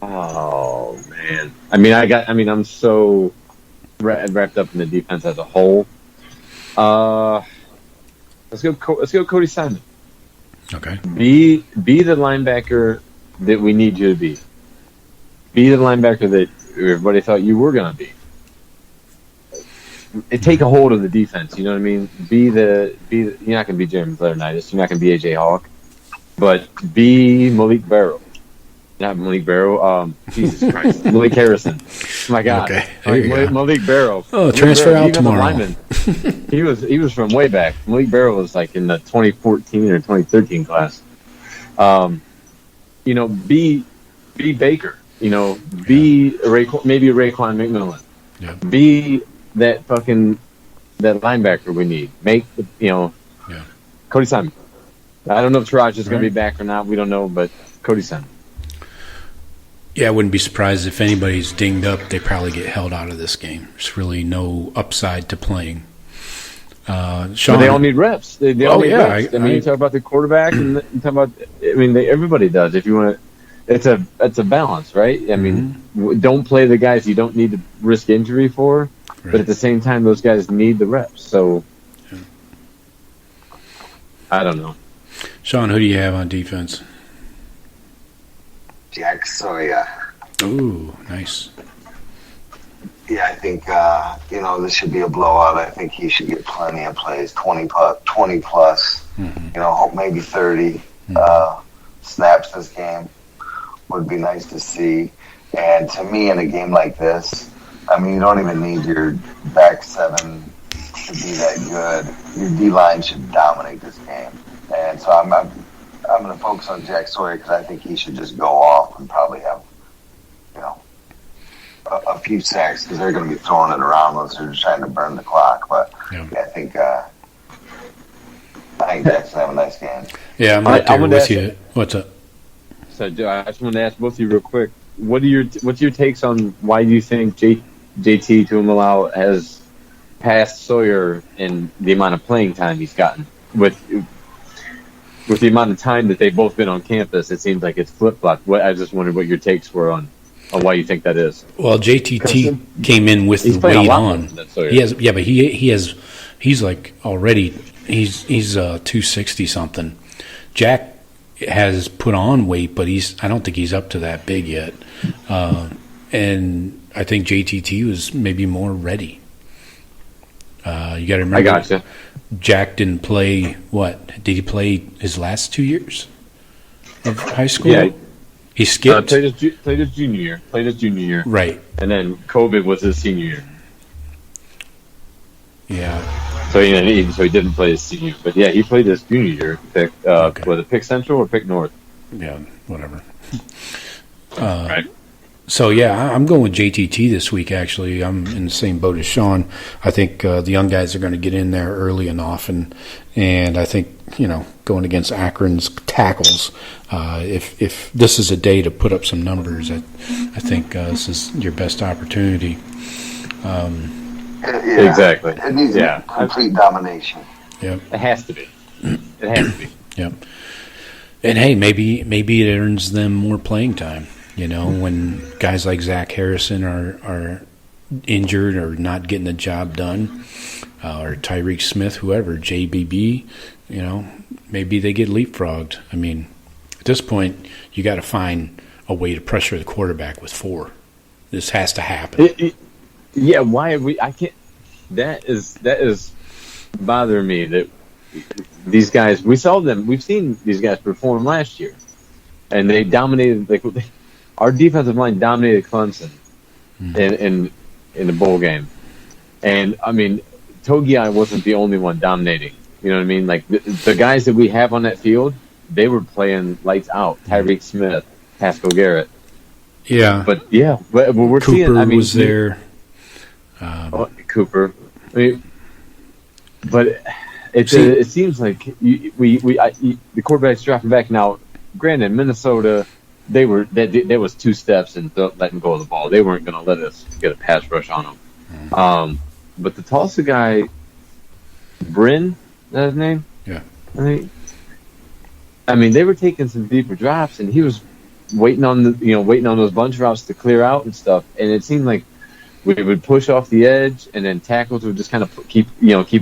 Speaker 5: Oh man, I'm so wrapped up in the defense as a whole. Let's go, Cody Simon.
Speaker 3: Okay.
Speaker 5: Be the linebacker that we need you to be. Be the linebacker that everybody thought you were going to be. Take a hold of the defense. You know what I mean? You're not going to be James Laurinaitis. You're not going to be AJ Hawk, but be Malik Barrow. Not Malik Barrow. Jesus Christ, Malik Harrison. My God.
Speaker 3: Okay.
Speaker 5: Malik Barrow.
Speaker 3: Oh, transfer out tomorrow.
Speaker 5: He was from way back. Malik Barrow was like in the 2014 or 2013 class. Be Baker. Be maybe a Raekwon McMillan.
Speaker 3: Yeah.
Speaker 5: Be that linebacker we need. Cody Simon. I don't know if Taraj is going to be back or not. We don't know, but Cody Simon.
Speaker 3: Yeah, I wouldn't be surprised if anybody's dinged up. They probably get held out of this game. There's really no upside to playing. Shawn,
Speaker 5: but they all need reps. They all need reps. You talk about the quarterback, and you talk about. Everybody does. If you want to, it's a balance, right? Don't play the guys you don't need to risk injury for, right. But at the same time, those guys need the reps. So, I don't know.
Speaker 3: Shawn, who do you have on defense?
Speaker 4: Jack Sawyer.
Speaker 3: Ooh, nice.
Speaker 4: Yeah, I think this should be a blowout. I think he should get plenty of plays, 20 plus, maybe 30 snaps this game would be nice to see. And to me, in a game like this, you don't even need your back 7 to be that good, your D-line should dominate this game. And so I'm going to focus on Jack Sawyer because I think he should just go off and probably have, a few sacks because they're going to be throwing it around unless they're just trying to burn the clock. But I think Jack's going to have a nice game.
Speaker 3: Yeah, I'm right there with you. What's up?
Speaker 5: So I just wanted to ask both of you real quick. What's your takes on why do you think JT Tuimoloau has passed Sawyer in the amount of playing time he's gotten with the amount of time that they've both been on campus? It seems like it's flip-flopped. I just wondered what your takes were on why you think that is.
Speaker 3: Well, JTT came in with the weight on. He's like already he's 260 something. Jack has put on weight, but I don't think he's up to that big yet. And I think JTT was maybe more ready. You got to remember.
Speaker 5: I gotcha.
Speaker 3: Jack didn't play. What did he play his last 2 years of high school?
Speaker 5: Yeah,
Speaker 3: he skipped.
Speaker 5: Played his junior year.
Speaker 3: Right.
Speaker 5: And then COVID was his senior year.
Speaker 3: Yeah.
Speaker 5: So he didn't play his senior, but yeah, he played his junior year. Was it Pick Central or Pick North?
Speaker 3: Yeah, whatever.
Speaker 5: Right.
Speaker 3: So yeah, I'm going with JTT this week. Actually, I'm in the same boat as Shawn. I think the young guys are going to get in there early and often, and I think going against Akron's tackles, if this is a day to put up some numbers, I think this is your best opportunity.
Speaker 5: Exactly.
Speaker 4: It needs complete domination.
Speaker 3: Yep.
Speaker 5: It has to be. It has to be.
Speaker 3: Yep. And hey, maybe it earns them more playing time. When guys like Zach Harrison are injured or not getting the job done, or Tyreek Smith, whoever, JBB, maybe they get leapfrogged. I mean, at this point, you got to find a way to pressure the quarterback with 4. This has to happen.
Speaker 5: Yeah, why are we? I can't. That is bothering me that these guys. We've seen these guys perform last year, and they dominated. Our defensive line dominated Clemson in the bowl game, and I mean, Togiai wasn't the only one dominating. You know what I mean? Like the guys that we have on that field, they were playing lights out. Tyreek Smith, Pascal Garrett.
Speaker 3: Yeah,
Speaker 5: but we're
Speaker 3: Cooper
Speaker 5: seeing. I mean,
Speaker 3: was there.
Speaker 5: Cooper, but it seems like the quarterback's dropping back now. Granted, Minnesota, there was 2 steps and letting go of the ball. They weren't going to let us get a pass rush on them. But the Tulsa guy, Bryn, is that his name?
Speaker 3: Yeah.
Speaker 5: I mean, they were taking some deeper drops, and he was waiting on those bunch routes to clear out and stuff. And it seemed like we would push off the edge, and then tackles would just kind of keep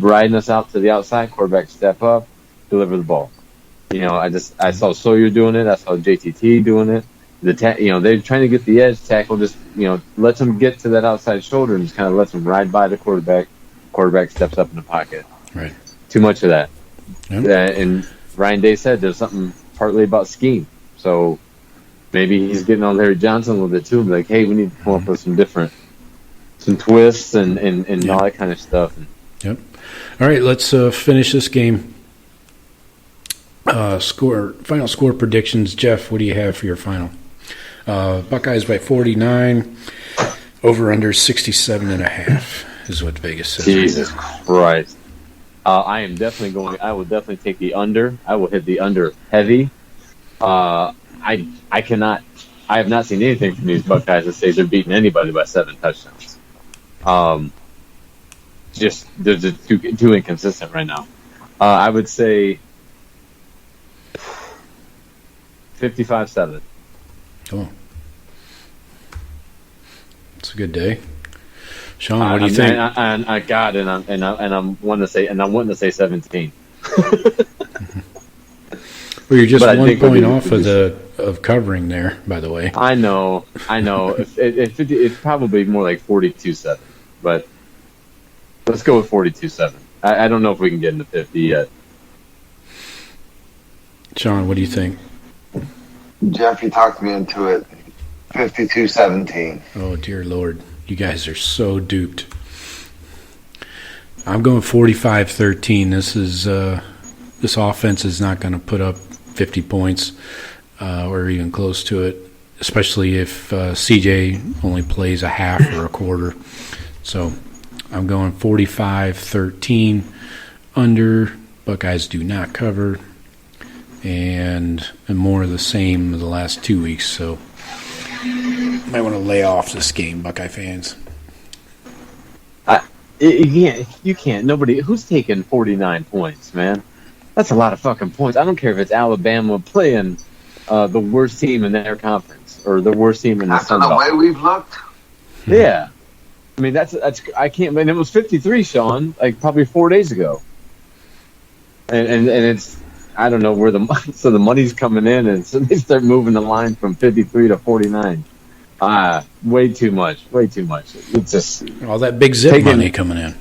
Speaker 5: riding us out to the outside. Quarterback step up, deliver the ball. I saw Sawyer doing it. I saw JTT doing it. They're trying to get the edge. Tackle just lets them get to that outside shoulder and just kind of lets them ride by the quarterback. Quarterback steps up in the pocket.
Speaker 3: Right.
Speaker 5: Too much of that.
Speaker 3: Yep.
Speaker 5: And Ryan Day said there's something partly about scheme. So maybe he's getting on Larry Johnson a little bit too. Like, hey, we need to come up with some twists and all that kind of stuff.
Speaker 3: Yep. All right, let's finish this game. Final score predictions. Jeff, what do you have for your final? Buckeyes by 49. Over under 67.5 is what Vegas says.
Speaker 5: Jesus Christ. I will definitely take the under. I will hit the under heavy. I have not seen anything from these Buckeyes that say they're beating anybody by 7 touchdowns. They're just too inconsistent right now. I would say 55-7.
Speaker 3: Cool. It's a good day. Shawn, what do you think?
Speaker 5: I'm wanting to say 17.
Speaker 3: Well, you're just 1 point off of covering there, by the way.
Speaker 5: I know. It's probably more like 42-7, but let's go with 42-7. I don't know if we can get into 50 yet.
Speaker 3: Shawn, what do you think?
Speaker 4: Jeff, you talked me into it. 52-17.
Speaker 3: Oh, dear Lord. You guys are so duped. I'm going 45-13. This offense is not going to put up 50 points or even close to it, especially if CJ only plays a half or a quarter. So I'm going 45-13 under. Buckeyes do not cover, and more of the same of the last 2 weeks. So might want to lay off this game, Buckeye fans.
Speaker 5: You can't. Nobody. Who's taking 49 points, man? That's a lot of fucking points. I don't care if it's Alabama playing the worst team in their conference or the worst team in the Sun Belt.
Speaker 4: After the way we've looked?
Speaker 5: Yeah. I mean, that's I can't. I mean, it was 53, Shawn, like probably 4 days ago. And it's, I don't know where so the money's coming in, and so they start moving the line from 53 to 49. Way too much. It's just
Speaker 3: all that big zip money coming in.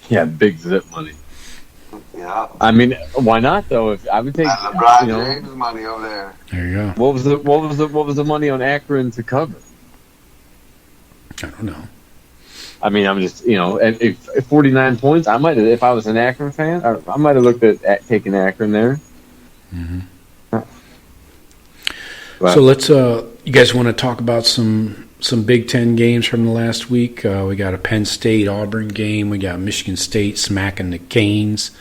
Speaker 5: Yeah, big zip money.
Speaker 4: Yeah.
Speaker 5: I mean, why not though? If I would take
Speaker 4: LeBron James money over there.
Speaker 3: There you go.
Speaker 5: What was the money on Akron to cover?
Speaker 3: I don't know.
Speaker 5: I mean, I'm just, if 49 points, I might have, if I was an Akron fan, I might have looked at taking Akron there.
Speaker 3: Mm-hmm.
Speaker 5: But,
Speaker 3: so let's, you guys want to talk about some Big Ten games from the last week? We got a Penn State-Auburn game. We got Michigan State smacking the Canes.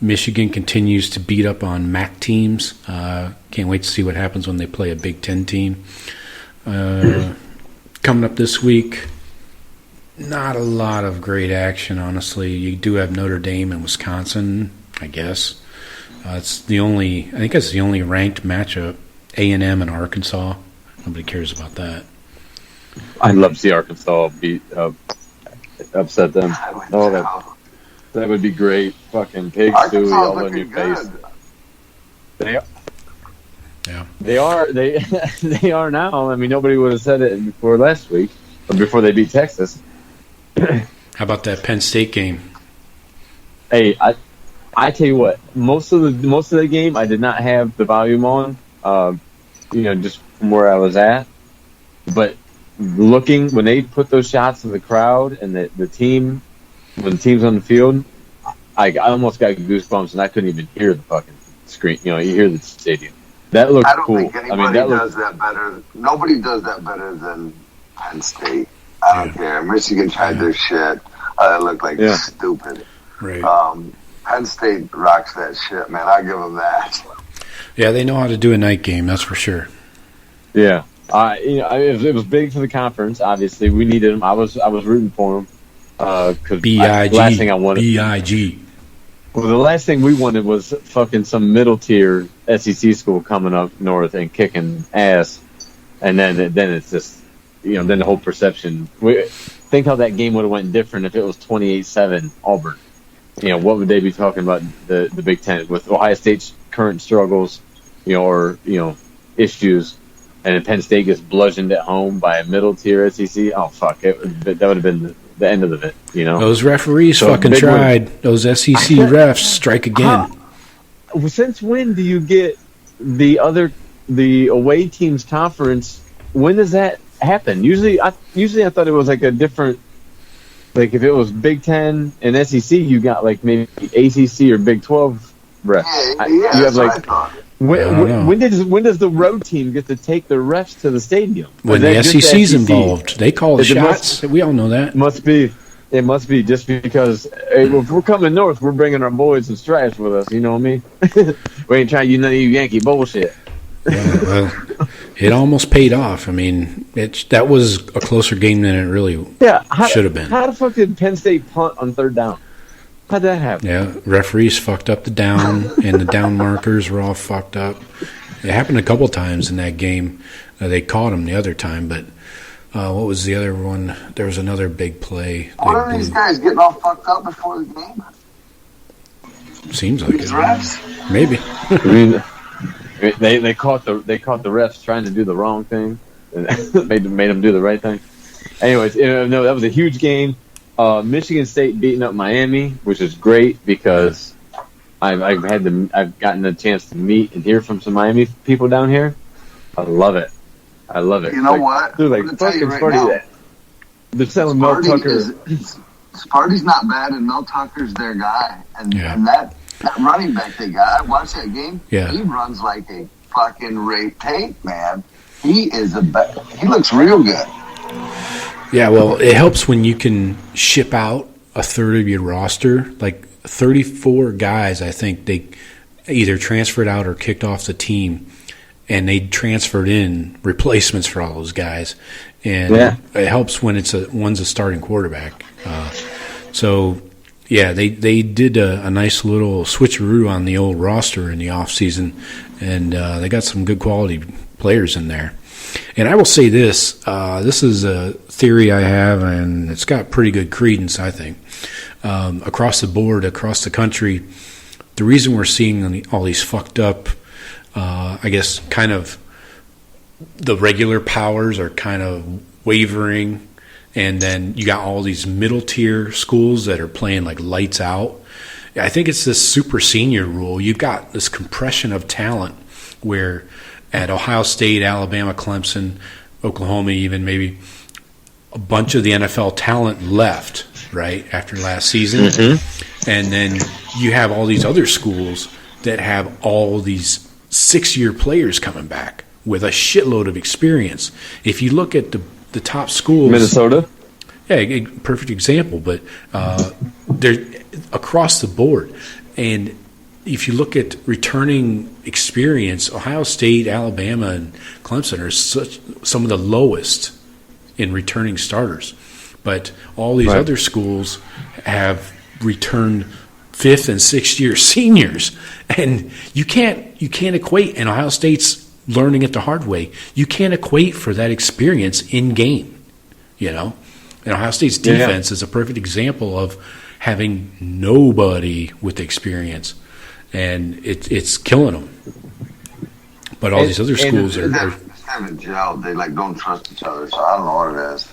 Speaker 3: Michigan continues to beat up on MAC teams. Can't wait to see what happens when they play a Big Ten team. Coming up this week, not a lot of great action, honestly. You do have Notre Dame and Wisconsin, I guess. I think it's the only ranked matchup. A&M and Arkansas. Nobody cares about that.
Speaker 5: I'd love to see Arkansas upset them. That would be great. Fucking pig stewie all in your face. They are.
Speaker 3: Yeah.
Speaker 5: They are. They are now. I mean, nobody would have said it before last week, or before they beat Texas.
Speaker 3: How about that Penn State game?
Speaker 5: Hey, I tell you what. Most of the game, I did not have the volume on. Just from where I was at. But looking when they put those shots in the crowd and the team, when the team's on the field, I almost got goosebumps and I couldn't even hear the fucking screen. You hear the stadium. That looked cool.
Speaker 4: I don't think anybody does that better. Nobody does that better than Penn State. I don't care. Michigan tried their shit. It looked like stupid.
Speaker 3: Right.
Speaker 5: Penn State rocks that shit, man. I give them that.
Speaker 3: Yeah, they know how to do a night game. That's for sure.
Speaker 5: Yeah. It was big for the conference. Obviously, we needed them. I was rooting for them. Because the last thing I wanted.
Speaker 3: BIG.
Speaker 5: Well, the last thing we wanted was fucking some middle tier SEC school coming up north and kicking ass, and then it's just then the whole perception. Think how that game would have went different if it was 28-7 Auburn. What would they be talking about the Big Ten with Ohio State's current struggles, or issues, and if Penn State gets bludgeoned at home by a middle tier SEC, oh fuck, that would have been the end of it.
Speaker 3: Those referees fucking tried. Win. Those SEC refs strike again.
Speaker 5: Since when do you get the away team's conference? When does that happen? Usually I thought it was like a different. Like if it was Big Ten and SEC, you got like maybe ACC or Big 12 refs. You have like when does the road team get to take the refs to the stadium?
Speaker 3: When the SEC's involved, they call the shots. We all know that.
Speaker 5: It must be just because if we're coming north, we're bringing our boys and stripes with us. You know what I mean? We ain't trying to none of you Yankee bullshit.
Speaker 3: Yeah, well, it almost paid off. I mean, that was a closer game than it really should have been.
Speaker 5: How the fuck did Penn State punt on third down? How'd that happen?
Speaker 3: Yeah, referees fucked up the down, and the down markers were all fucked up. It happened a couple times in that game. They caught them the other time, but what was the other one? There was another big play.
Speaker 4: Are these guys getting all fucked up before the game?
Speaker 3: Seems like
Speaker 4: these
Speaker 3: it.
Speaker 4: Refs?
Speaker 3: Maybe.
Speaker 5: I mean, they caught the refs trying to do the wrong thing, and made them do the right thing. Anyways, no, that was a huge game. Michigan State beating up Miami, which is great because I've gotten a chance to meet and hear from some Miami people down here. I love it.
Speaker 4: You know what?
Speaker 5: They're like fucking Sparty. They're selling Mel Tucker.
Speaker 4: Sparty's not bad, and Mel Tucker's their guy. And that running back they got, I watched that game.
Speaker 3: Yeah.
Speaker 4: He runs like a fucking rape tape, man. He looks real good.
Speaker 3: Yeah, well, it helps when you can ship out a third of your roster. Like 34 guys, I think they either transferred out or kicked off the team, and they transferred in replacements for all those guys. And it helps when one's a starting quarterback. They did a nice little switcheroo on the old roster in the offseason, and they got some good quality players in there. And I will say this. This is a theory I have, and it's got pretty good credence, I think. Across the board, across the country, the reason we're seeing all these fucked up, I guess, kind of the regular powers are kind of wavering, and then you got all these middle-tier schools that are playing like lights out. I think it's this super senior rule. You've got this compression of talent where at Ohio State, Alabama, Clemson, Oklahoma even, maybe a bunch of the NFL talent left, right, after last season. Mm-hmm. And then you have all these other schools that have all these 6-year players coming back with a shitload of experience. If you look at the top schools,
Speaker 5: Minnesota,
Speaker 3: yeah, perfect example. But they're across the board, and if you look at returning experience, Ohio State, Alabama, and Clemson are some of the lowest in returning starters. But all these other schools have returned 5th and 6th year seniors, and you can't equate. And Ohio State's learning it the hard way. You can't equate for that experience in game, And Ohio State's defense is a perfect example of having nobody with experience, and it's killing them. But all these other schools are
Speaker 4: haven't gelled. They don't trust each other. So I don't know what it is.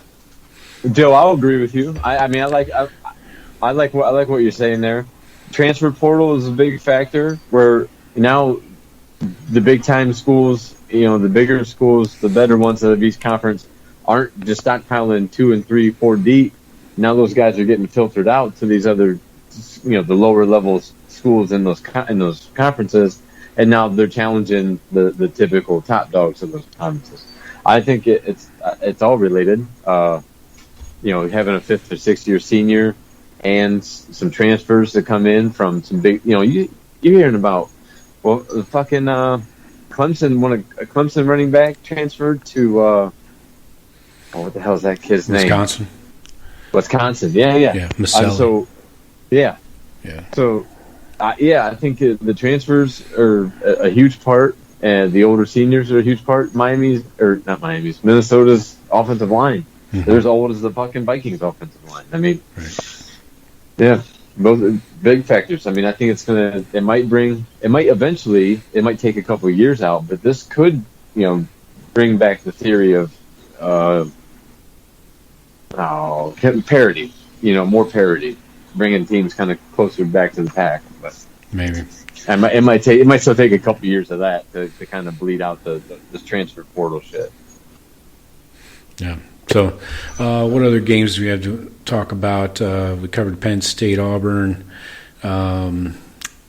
Speaker 5: Joe, I'll agree with you. I like what you're saying there. Transfer portal is a big factor where now the big time schools, the bigger schools, the better ones of each conference aren't just stockpiling 2 and 3, 4 deep. Now those guys are getting filtered out to these other, the lower level schools in those conferences, and now they're challenging the typical top dogs of those conferences. I think it's all related. Having a 5th or 6th year senior and some transfers that come in from some big, you're hearing about, the fucking Clemson running back transferred to, what the hell is that kid's name? Wisconsin. Yeah.
Speaker 3: Maselli.
Speaker 5: Yeah. So, I think the transfers are a huge part, and the older seniors are a huge part. Minnesota's offensive line. Mm-hmm. They're as old as the fucking Vikings offensive line. I mean, both big factors. I mean, I think it might take a couple of years out, but this could, bring back the theory of, parity, more parity, bringing teams kind of closer back to the pack. But
Speaker 3: maybe
Speaker 5: it might still take a couple of years of that to kind of bleed out this transfer portal shit.
Speaker 3: Yeah. So, what other games do we have to talk about? We covered Penn State, Auburn,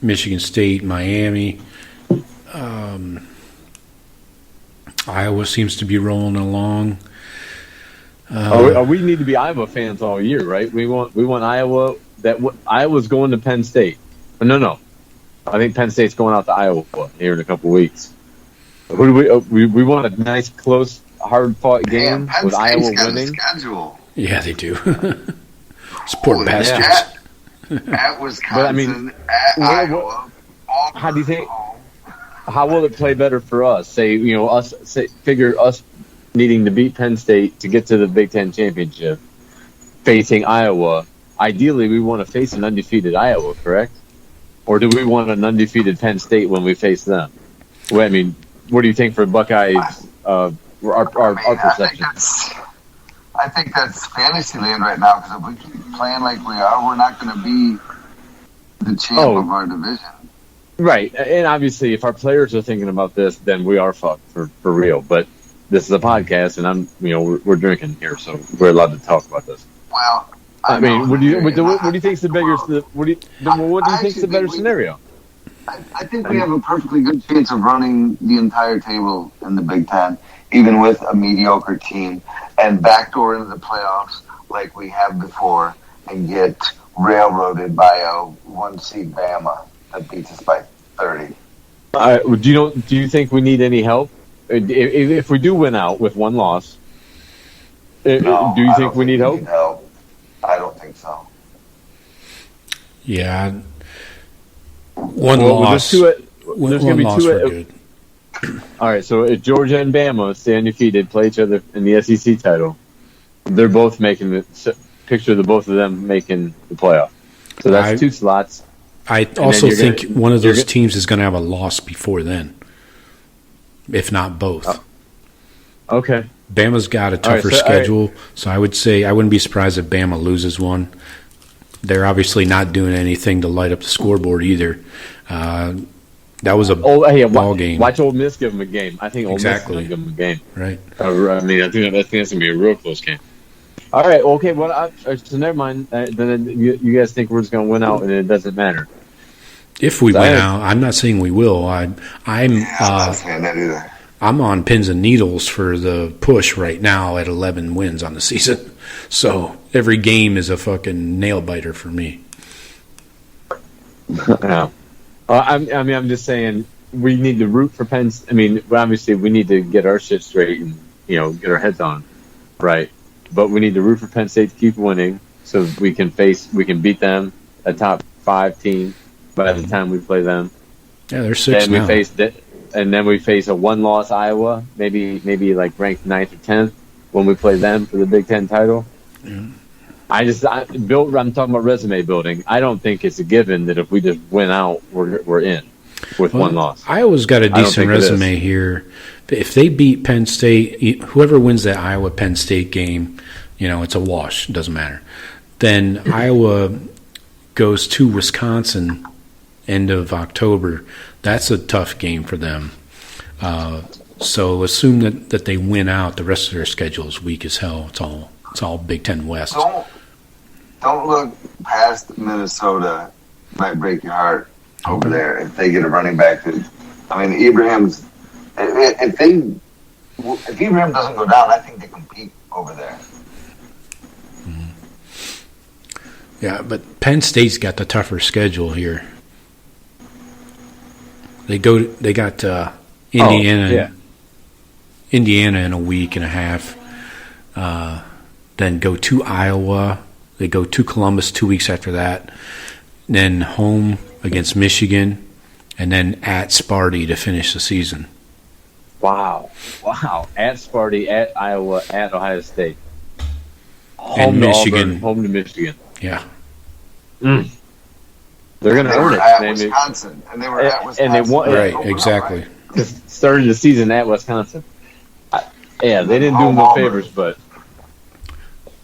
Speaker 3: Michigan State, Miami. Iowa seems to be rolling along.
Speaker 5: We need to be Iowa fans all year, right? We want Iowa. Iowa's going to Penn State. No. I think Penn State's going out to Iowa here in a couple of weeks. Who do we want a nice, close, hard-fought game with Iowa winning?
Speaker 4: Schedule.
Speaker 3: Yeah, they do. Support bastards.
Speaker 4: At Wisconsin, at Iowa.
Speaker 5: How do you think? How will it play better for us? Figure us needing to beat Penn State to get to the Big Ten championship, facing Iowa. Ideally, we want to face an undefeated Iowa, correct? Or do we want an undefeated Penn State when we face them? What do you think for Buckeyes? Our perception.
Speaker 4: I think that's fantasy land right now, because if we keep playing like we are, we're not going to be the champ of our division.
Speaker 5: Right, and obviously, if our players are thinking about this, then we are fucked for real. But this is a podcast, and we're drinking here, so we're allowed to talk about this.
Speaker 4: Well,
Speaker 5: I mean, what do you think is the bigger? What do you think is the better scenario?
Speaker 4: I think we have a perfectly good chance of running the entire table in the Big Ten, even with a mediocre team, and backdoor into the playoffs like we have before, and get railroaded by a 1-seed Bama that beats us by 30.
Speaker 5: Do you think we need any help if we do win out with one loss?
Speaker 4: No,
Speaker 5: do you think we need help?
Speaker 4: I don't think so.
Speaker 3: Yeah. One loss.
Speaker 5: There's going to be two.
Speaker 3: Good.
Speaker 5: All right, so if Georgia and Bama stay undefeated, play each other in the SEC title, they're both making the picture. The both of them making the playoff. So that's 2 slots.
Speaker 3: I also think one of those teams is going to have a loss before then, if not both.
Speaker 5: Okay.
Speaker 3: Bama's got a tougher schedule, so I would say I wouldn't be surprised if Bama loses one. They're obviously not doing anything to light up the scoreboard either. That was a ball game.
Speaker 5: Watch Ole Miss give them a game. I think Ole Miss is going to give them a game.
Speaker 3: Right.
Speaker 5: I think that's going to be a real close game. All right. Okay. Well, so never mind. Then you guys think we're just going to win out, and it doesn't matter.
Speaker 3: If we win out, I'm not saying we will. I'm
Speaker 4: not saying that either.
Speaker 3: I'm on pins and needles for the push right now at 11 wins on the season. So every game is a fucking nail biter for me.
Speaker 5: Yeah. I'm just saying we need to root for Penn. I mean, obviously we need to get our shit straight and get our heads on right. But we need to root for Penn State to keep winning so we can beat them, a top 5 team, by the time we play them.
Speaker 3: Yeah, they're 6 now.
Speaker 5: And then we face a 1-loss Iowa, maybe like ranked 9th or 10th when we play them for the Big Ten title.
Speaker 3: Yeah.
Speaker 5: I'm talking about resume building. I don't think it's a given that if we just win out, we're in with 1 loss.
Speaker 3: Iowa's got a decent resume here. If they beat Penn State, whoever wins that Iowa-Penn State game, it's a wash. It doesn't matter. Then Iowa goes to Wisconsin end of October. That's a tough game for them. So assume that they win out. The rest of their schedule is weak as hell. It's all Big Ten West.
Speaker 4: Don't look past Minnesota. Might break your heart over there if they get a running back. I mean, Ibrahim's. If Ibrahim doesn't go down, I think they compete over there.
Speaker 3: Yeah, but Penn State's got the tougher schedule here. They got Indiana in a week and a half. Then go to Iowa. They go to Columbus 2 weeks after that. Then home against Michigan, and then at Sparty to finish the season.
Speaker 5: Wow. At Sparty, at Iowa, at Ohio State.
Speaker 3: And Michigan.
Speaker 5: Home to Michigan.
Speaker 3: Yeah.
Speaker 5: Mm. They're going to earn it.
Speaker 4: At Wisconsin. And they were at Wisconsin.
Speaker 5: And they won.
Speaker 3: Right, exactly.
Speaker 5: Started the season at Wisconsin. They didn't do them no favors, but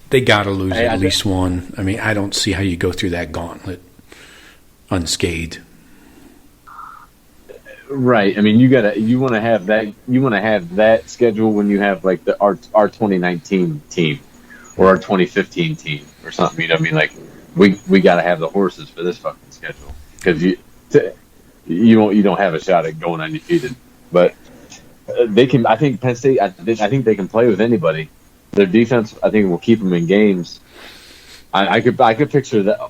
Speaker 3: they got to lose at least one. I mean, I don't see how you go through that gauntlet unscathed.
Speaker 5: Right. I mean, you want to have that schedule when you have like our 2019 team or our 2015 team or something. You know what I mean? Like we got to have the horses for this fucking schedule because you don't have a shot at going undefeated. But they can. I think Penn State. I think they can play with anybody. Their defense, I think, will keep them in games. I could picture that.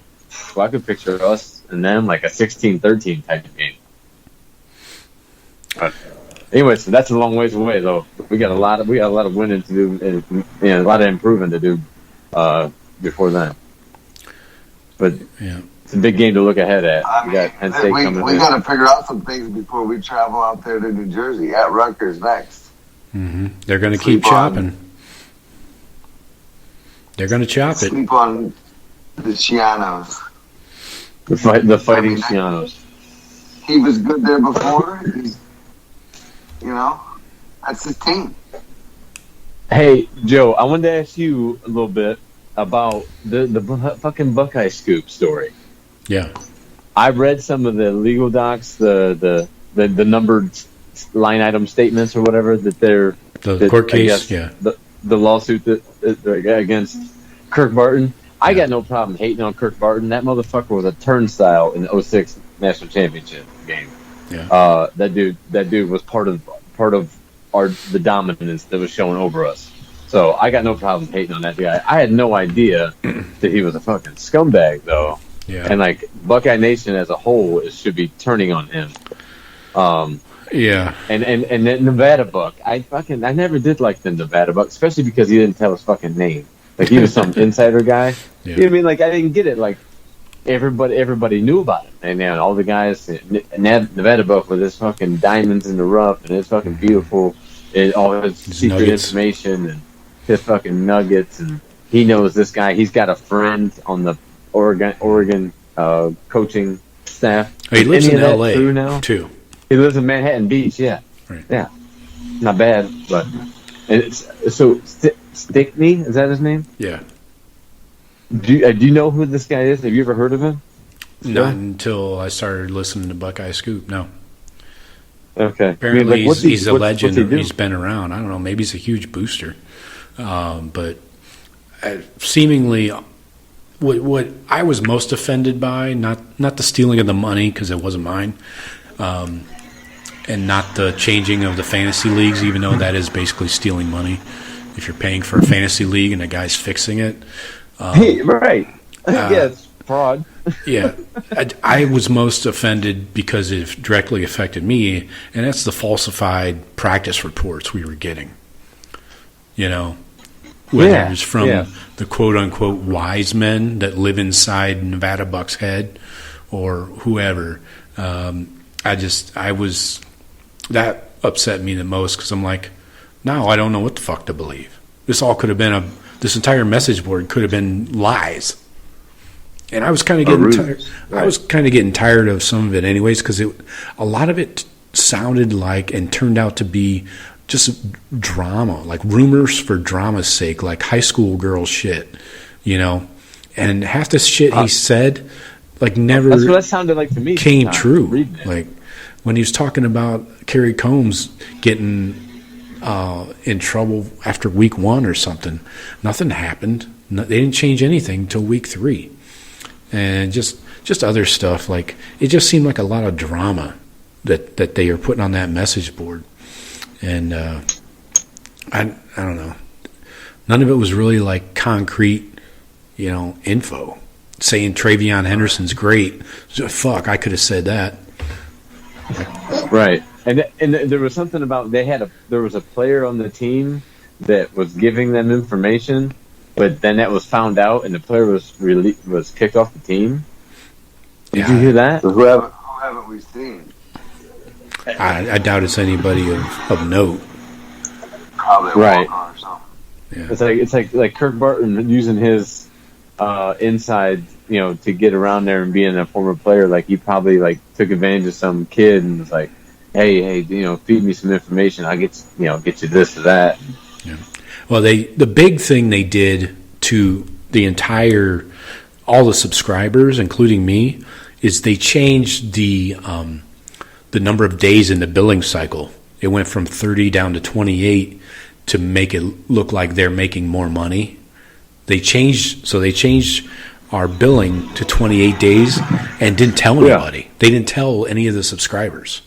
Speaker 5: I could picture us and them like a 16-13 type of game. But anyway, so that's a long ways away, though. We got a lot of winning to do and a lot of improving to do before then. But
Speaker 3: yeah,
Speaker 5: it's a big game to look ahead at. We got Penn State coming.
Speaker 4: We got to figure out some things before we travel out there to New Jersey. At Rutgers next.
Speaker 3: Mm-hmm. They're going to keep chopping. They're going to chop it.
Speaker 4: Sleep on the Chianos.
Speaker 5: The fighting Chianos.
Speaker 4: He was good there before. That's his team.
Speaker 5: Hey, Joe, I wanted to ask you a little bit about the fucking Buckeye Scoop story.
Speaker 3: Yeah.
Speaker 5: I read some of the legal docs, the numbered line item statements or whatever
Speaker 3: the court case, yeah.
Speaker 5: The lawsuit that against Kirk Barton. I got no problem hating on Kirk Barton. That motherfucker was a turnstile in the 06 national championship game.
Speaker 3: Yeah.
Speaker 5: That dude was part of the dominance that was shown over us. So I got no problem hating on that guy. I had no idea that he was a fucking scumbag, though.
Speaker 3: Yeah.
Speaker 5: And like Buckeye Nation as a whole should be turning on him.
Speaker 3: Yeah.
Speaker 5: And that Nevada Buck, I never did like the Nevada Buck, especially because he didn't tell his fucking name. Like he was some insider guy.
Speaker 3: Yeah.
Speaker 5: You know what I mean? Like I didn't get it. Like everybody knew about it, and then all the guys, Nevada Buck with his fucking diamonds in the rough and his fucking beautiful, and all his secret information and his fucking nuggets, and he knows this guy. He's got a friend on the Oregon coaching staff.
Speaker 3: Oh, he lives in L.A.
Speaker 5: now?
Speaker 3: too.
Speaker 5: He lives in Manhattan Beach. Yeah,
Speaker 3: right.
Speaker 5: Yeah, not bad. But and it's, so Stickney, is that his name?
Speaker 3: Yeah.
Speaker 5: Do you know who this guy is? Have you ever heard of him?
Speaker 3: Not until I started listening to Buckeye Scoop. No.
Speaker 5: Okay.
Speaker 3: Apparently, he's a legend. He's been around. I don't know. Maybe he's a huge booster. But seemingly, what I was most offended by, not the stealing of the money because it wasn't mine, and not the changing of the fantasy leagues, even though that is basically stealing money. If you're paying for a fantasy league and a guy's fixing it.
Speaker 5: Right. Yeah, it's fraud.
Speaker 3: Yeah. I was most offended because it directly affected me, and that's the falsified practice reports we were getting. You know, whether it's from the quote-unquote wise men that live inside Nevada Buck's head or whoever. That upset me the most because I'm like, now I don't know what the fuck to believe. This all could have been this entire message board could have been lies. And I was kind of getting tired. Right. I was kind of getting tired of some of it anyways because a lot of it sounded like and turned out to be just drama, like rumors for drama's sake, like high school girl shit, you know. And half the shit he said, like never
Speaker 5: that's what that sounded like to me
Speaker 3: came true. Like when he was talking about Kerry Combs getting in trouble after week 1 or something, nothing happened. They didn't change anything until week 3. And just other stuff, like it just seemed like a lot of drama that they are putting on that message board. And I don't know. None of it was really like concrete, you know, info. Saying Treyvion Henderson's great. Fuck, I could have said that.
Speaker 5: Right. And there was something about there was a player on the team that was giving them information, but then that was found out, and the player was kicked off the team. Did you hear that?
Speaker 4: Who haven't we seen?
Speaker 3: I doubt it's anybody of note.
Speaker 4: Probably
Speaker 5: right.
Speaker 4: Or something.
Speaker 3: Yeah.
Speaker 5: It's like Kirk Barton using his inside, you know, to get around there and being a former player. Like he probably like took advantage of some kid and was like, hey, you know, feed me some information. I'll get you this or that.
Speaker 3: Yeah. Well, the big thing they did to all the subscribers, including me, is they changed the number of days in the billing cycle. It went from 30 down to 28 to make it look like they're making more money. They changed our billing to 28 days and didn't tell anybody. Yeah. They didn't tell any of the subscribers.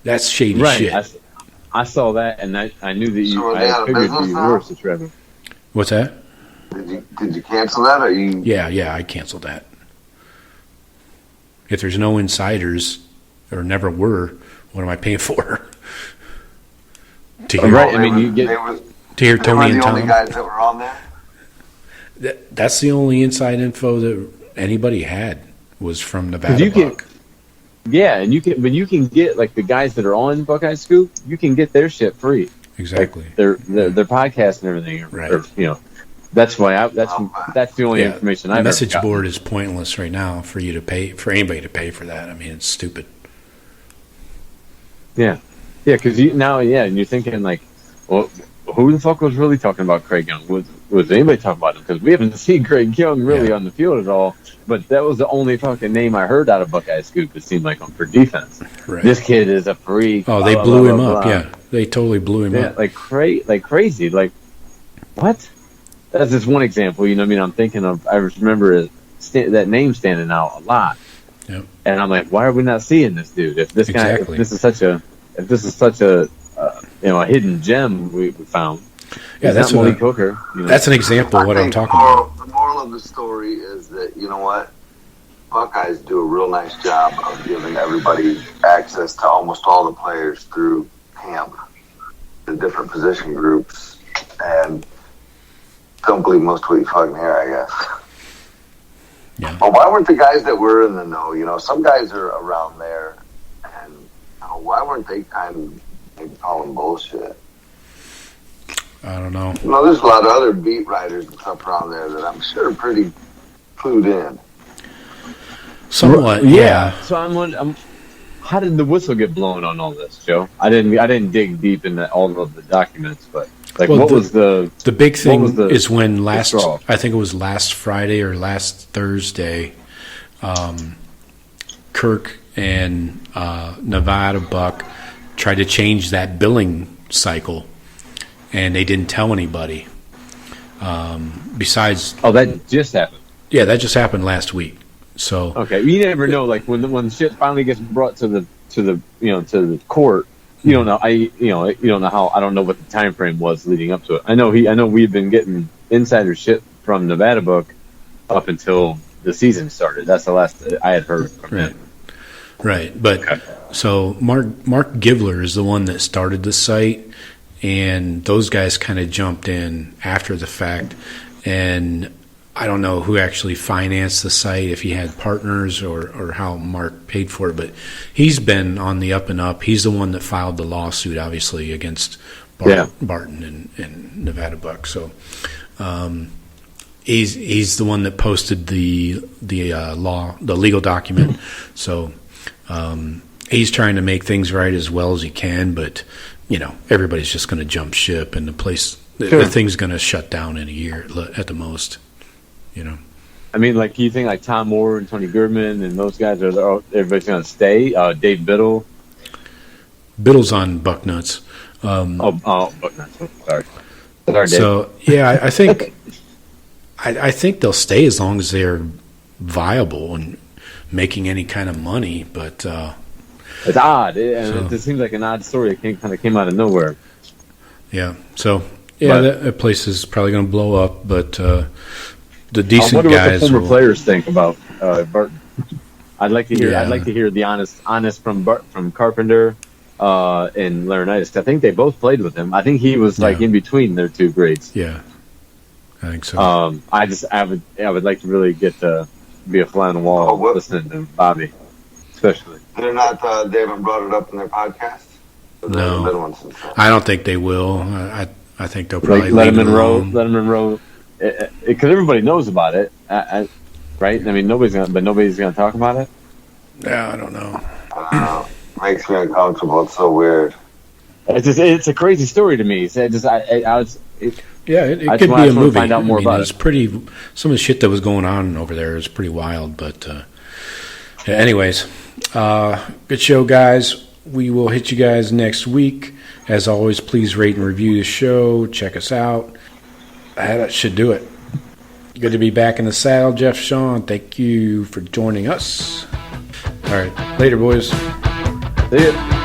Speaker 3: That's shady shit.
Speaker 5: I saw that, and I knew that I figured you were a subscriber.
Speaker 3: What's that?
Speaker 4: Did you cancel that, or you?
Speaker 3: Yeah, I canceled that. If there's no insiders, or never were, what am I paying for? To hear,
Speaker 5: right. I mean, you get
Speaker 3: to hear Tony and Tom.
Speaker 4: The only guys that were on there.
Speaker 3: That's the only inside info that anybody had was from Nevada Buck.
Speaker 5: Yeah, and you can get like the guys that are on Buckeye Scoop, you can get their shit free.
Speaker 3: Exactly.
Speaker 5: Like their podcast and everything.
Speaker 3: Right.
Speaker 5: Or, you know, that's why that's the only information I've
Speaker 3: The message board is pointless right now for you to pay, for anybody to pay for that. I mean, it's stupid.
Speaker 5: Yeah, because and you're thinking like, well, who the fuck was really talking about Craig Young? Was anybody talking about him? Because we haven't seen Craig Young really on the field at all. But that was the only fucking name I heard out of Buckeye Scoop. It seemed like for defense.
Speaker 3: Right.
Speaker 5: This kid is a freak.
Speaker 3: Oh, they blew him up. Yeah, they totally blew him up.
Speaker 5: Like crazy. Like what? that's just one example. You know what I mean? I'm thinking of. I remember that name standing out a lot.
Speaker 3: Yep.
Speaker 5: And I'm like, why are we not seeing this dude? If this guy, if this is such a a hidden gem we found.
Speaker 3: Yeah, that's
Speaker 5: Malik Hooker.
Speaker 3: That's an example of what I'm talking about.
Speaker 4: The moral of the story is that, you know what? Buckeyes do a real nice job of giving everybody access to almost all the players through camp, the different position groups, and don't believe most of what you fucking hear, I guess.
Speaker 3: Yeah.
Speaker 4: But why weren't the guys that were in the know, some guys are around there, and why weren't they kind of maybe calling bullshit?
Speaker 3: I don't know.
Speaker 4: There's a lot of other beat writers and stuff around there that I'm sure are pretty clued in.
Speaker 3: Somewhat, yeah.
Speaker 5: So I'm how did the whistle get blown on all this, Joe? I didn't dig deep into all of the documents, but what was the
Speaker 3: big thing is when I think it was last Friday or last Thursday, Kirk and Nevada Buck tried to change that billing cycle, and they didn't tell anybody. Besides,
Speaker 5: that just happened.
Speaker 3: Yeah, that just happened last week. So
Speaker 5: okay, you never know. Like when shit finally gets brought to the court, you don't know. You don't know how. I don't know what the time frame was leading up to it. I know we've been getting insider shit from Nevada Book up until the season started. That's the last I had heard from him.
Speaker 3: Right, but so Mark Givler is the one that started the site, and those guys kind of jumped in after the fact, and I don't know who actually financed the site, if he had partners or how Mark paid for it, but he's been on the up and up. He's the one that filed the lawsuit, obviously, against Barton and Nevada Buck. So he's the one that posted the legal document. So he's trying to make things right as well as he can, but everybody's just going to jump ship, and the thing's going to shut down in a year at the most.
Speaker 5: I mean, you think like Tom Moore and Tony Goodman and those guys everybody's going to stay. Dave Biddle.
Speaker 3: Biddle's on Bucknuts.
Speaker 5: Bucknuts. Sorry, Dave.
Speaker 3: So yeah, I think I think they'll stay as long as they're viable and making any kind of money. But
Speaker 5: it's odd, and it seems like an odd story. It kind of came out of nowhere.
Speaker 3: Yeah. So that place is probably going to blow up, but. The decent
Speaker 5: I wonder
Speaker 3: guys
Speaker 5: what the former players think about Barton. I'd like to hear. Yeah. I'd like to hear the honest from Carpenter and Laurinaitis. I think they both played with him. I think he was in between their two grades.
Speaker 3: Yeah, I think so.
Speaker 5: I would like to really get to be a fly on the wall listening to Bobby, especially.
Speaker 4: They're not. They haven't brought it up in their podcast.
Speaker 3: No, I don't think they will. I think they'll probably
Speaker 5: let him enroll. Because everybody knows about it, right? I mean, nobody's gonna talk about it.
Speaker 3: Yeah, I don't know.
Speaker 4: Makes me uncomfortable. It's so weird.
Speaker 5: It's a crazy story to me. It could be
Speaker 3: a movie.
Speaker 5: Find out more about it.
Speaker 3: Some of the shit that was going on over there is pretty wild. But anyways, good show, guys. We will hit you guys next week. As always, please rate and review the show. Check us out. That should do it. Good to be back in the saddle, Jeff, Shawn. Thank you for joining us. All right. Later, boys.
Speaker 5: See ya.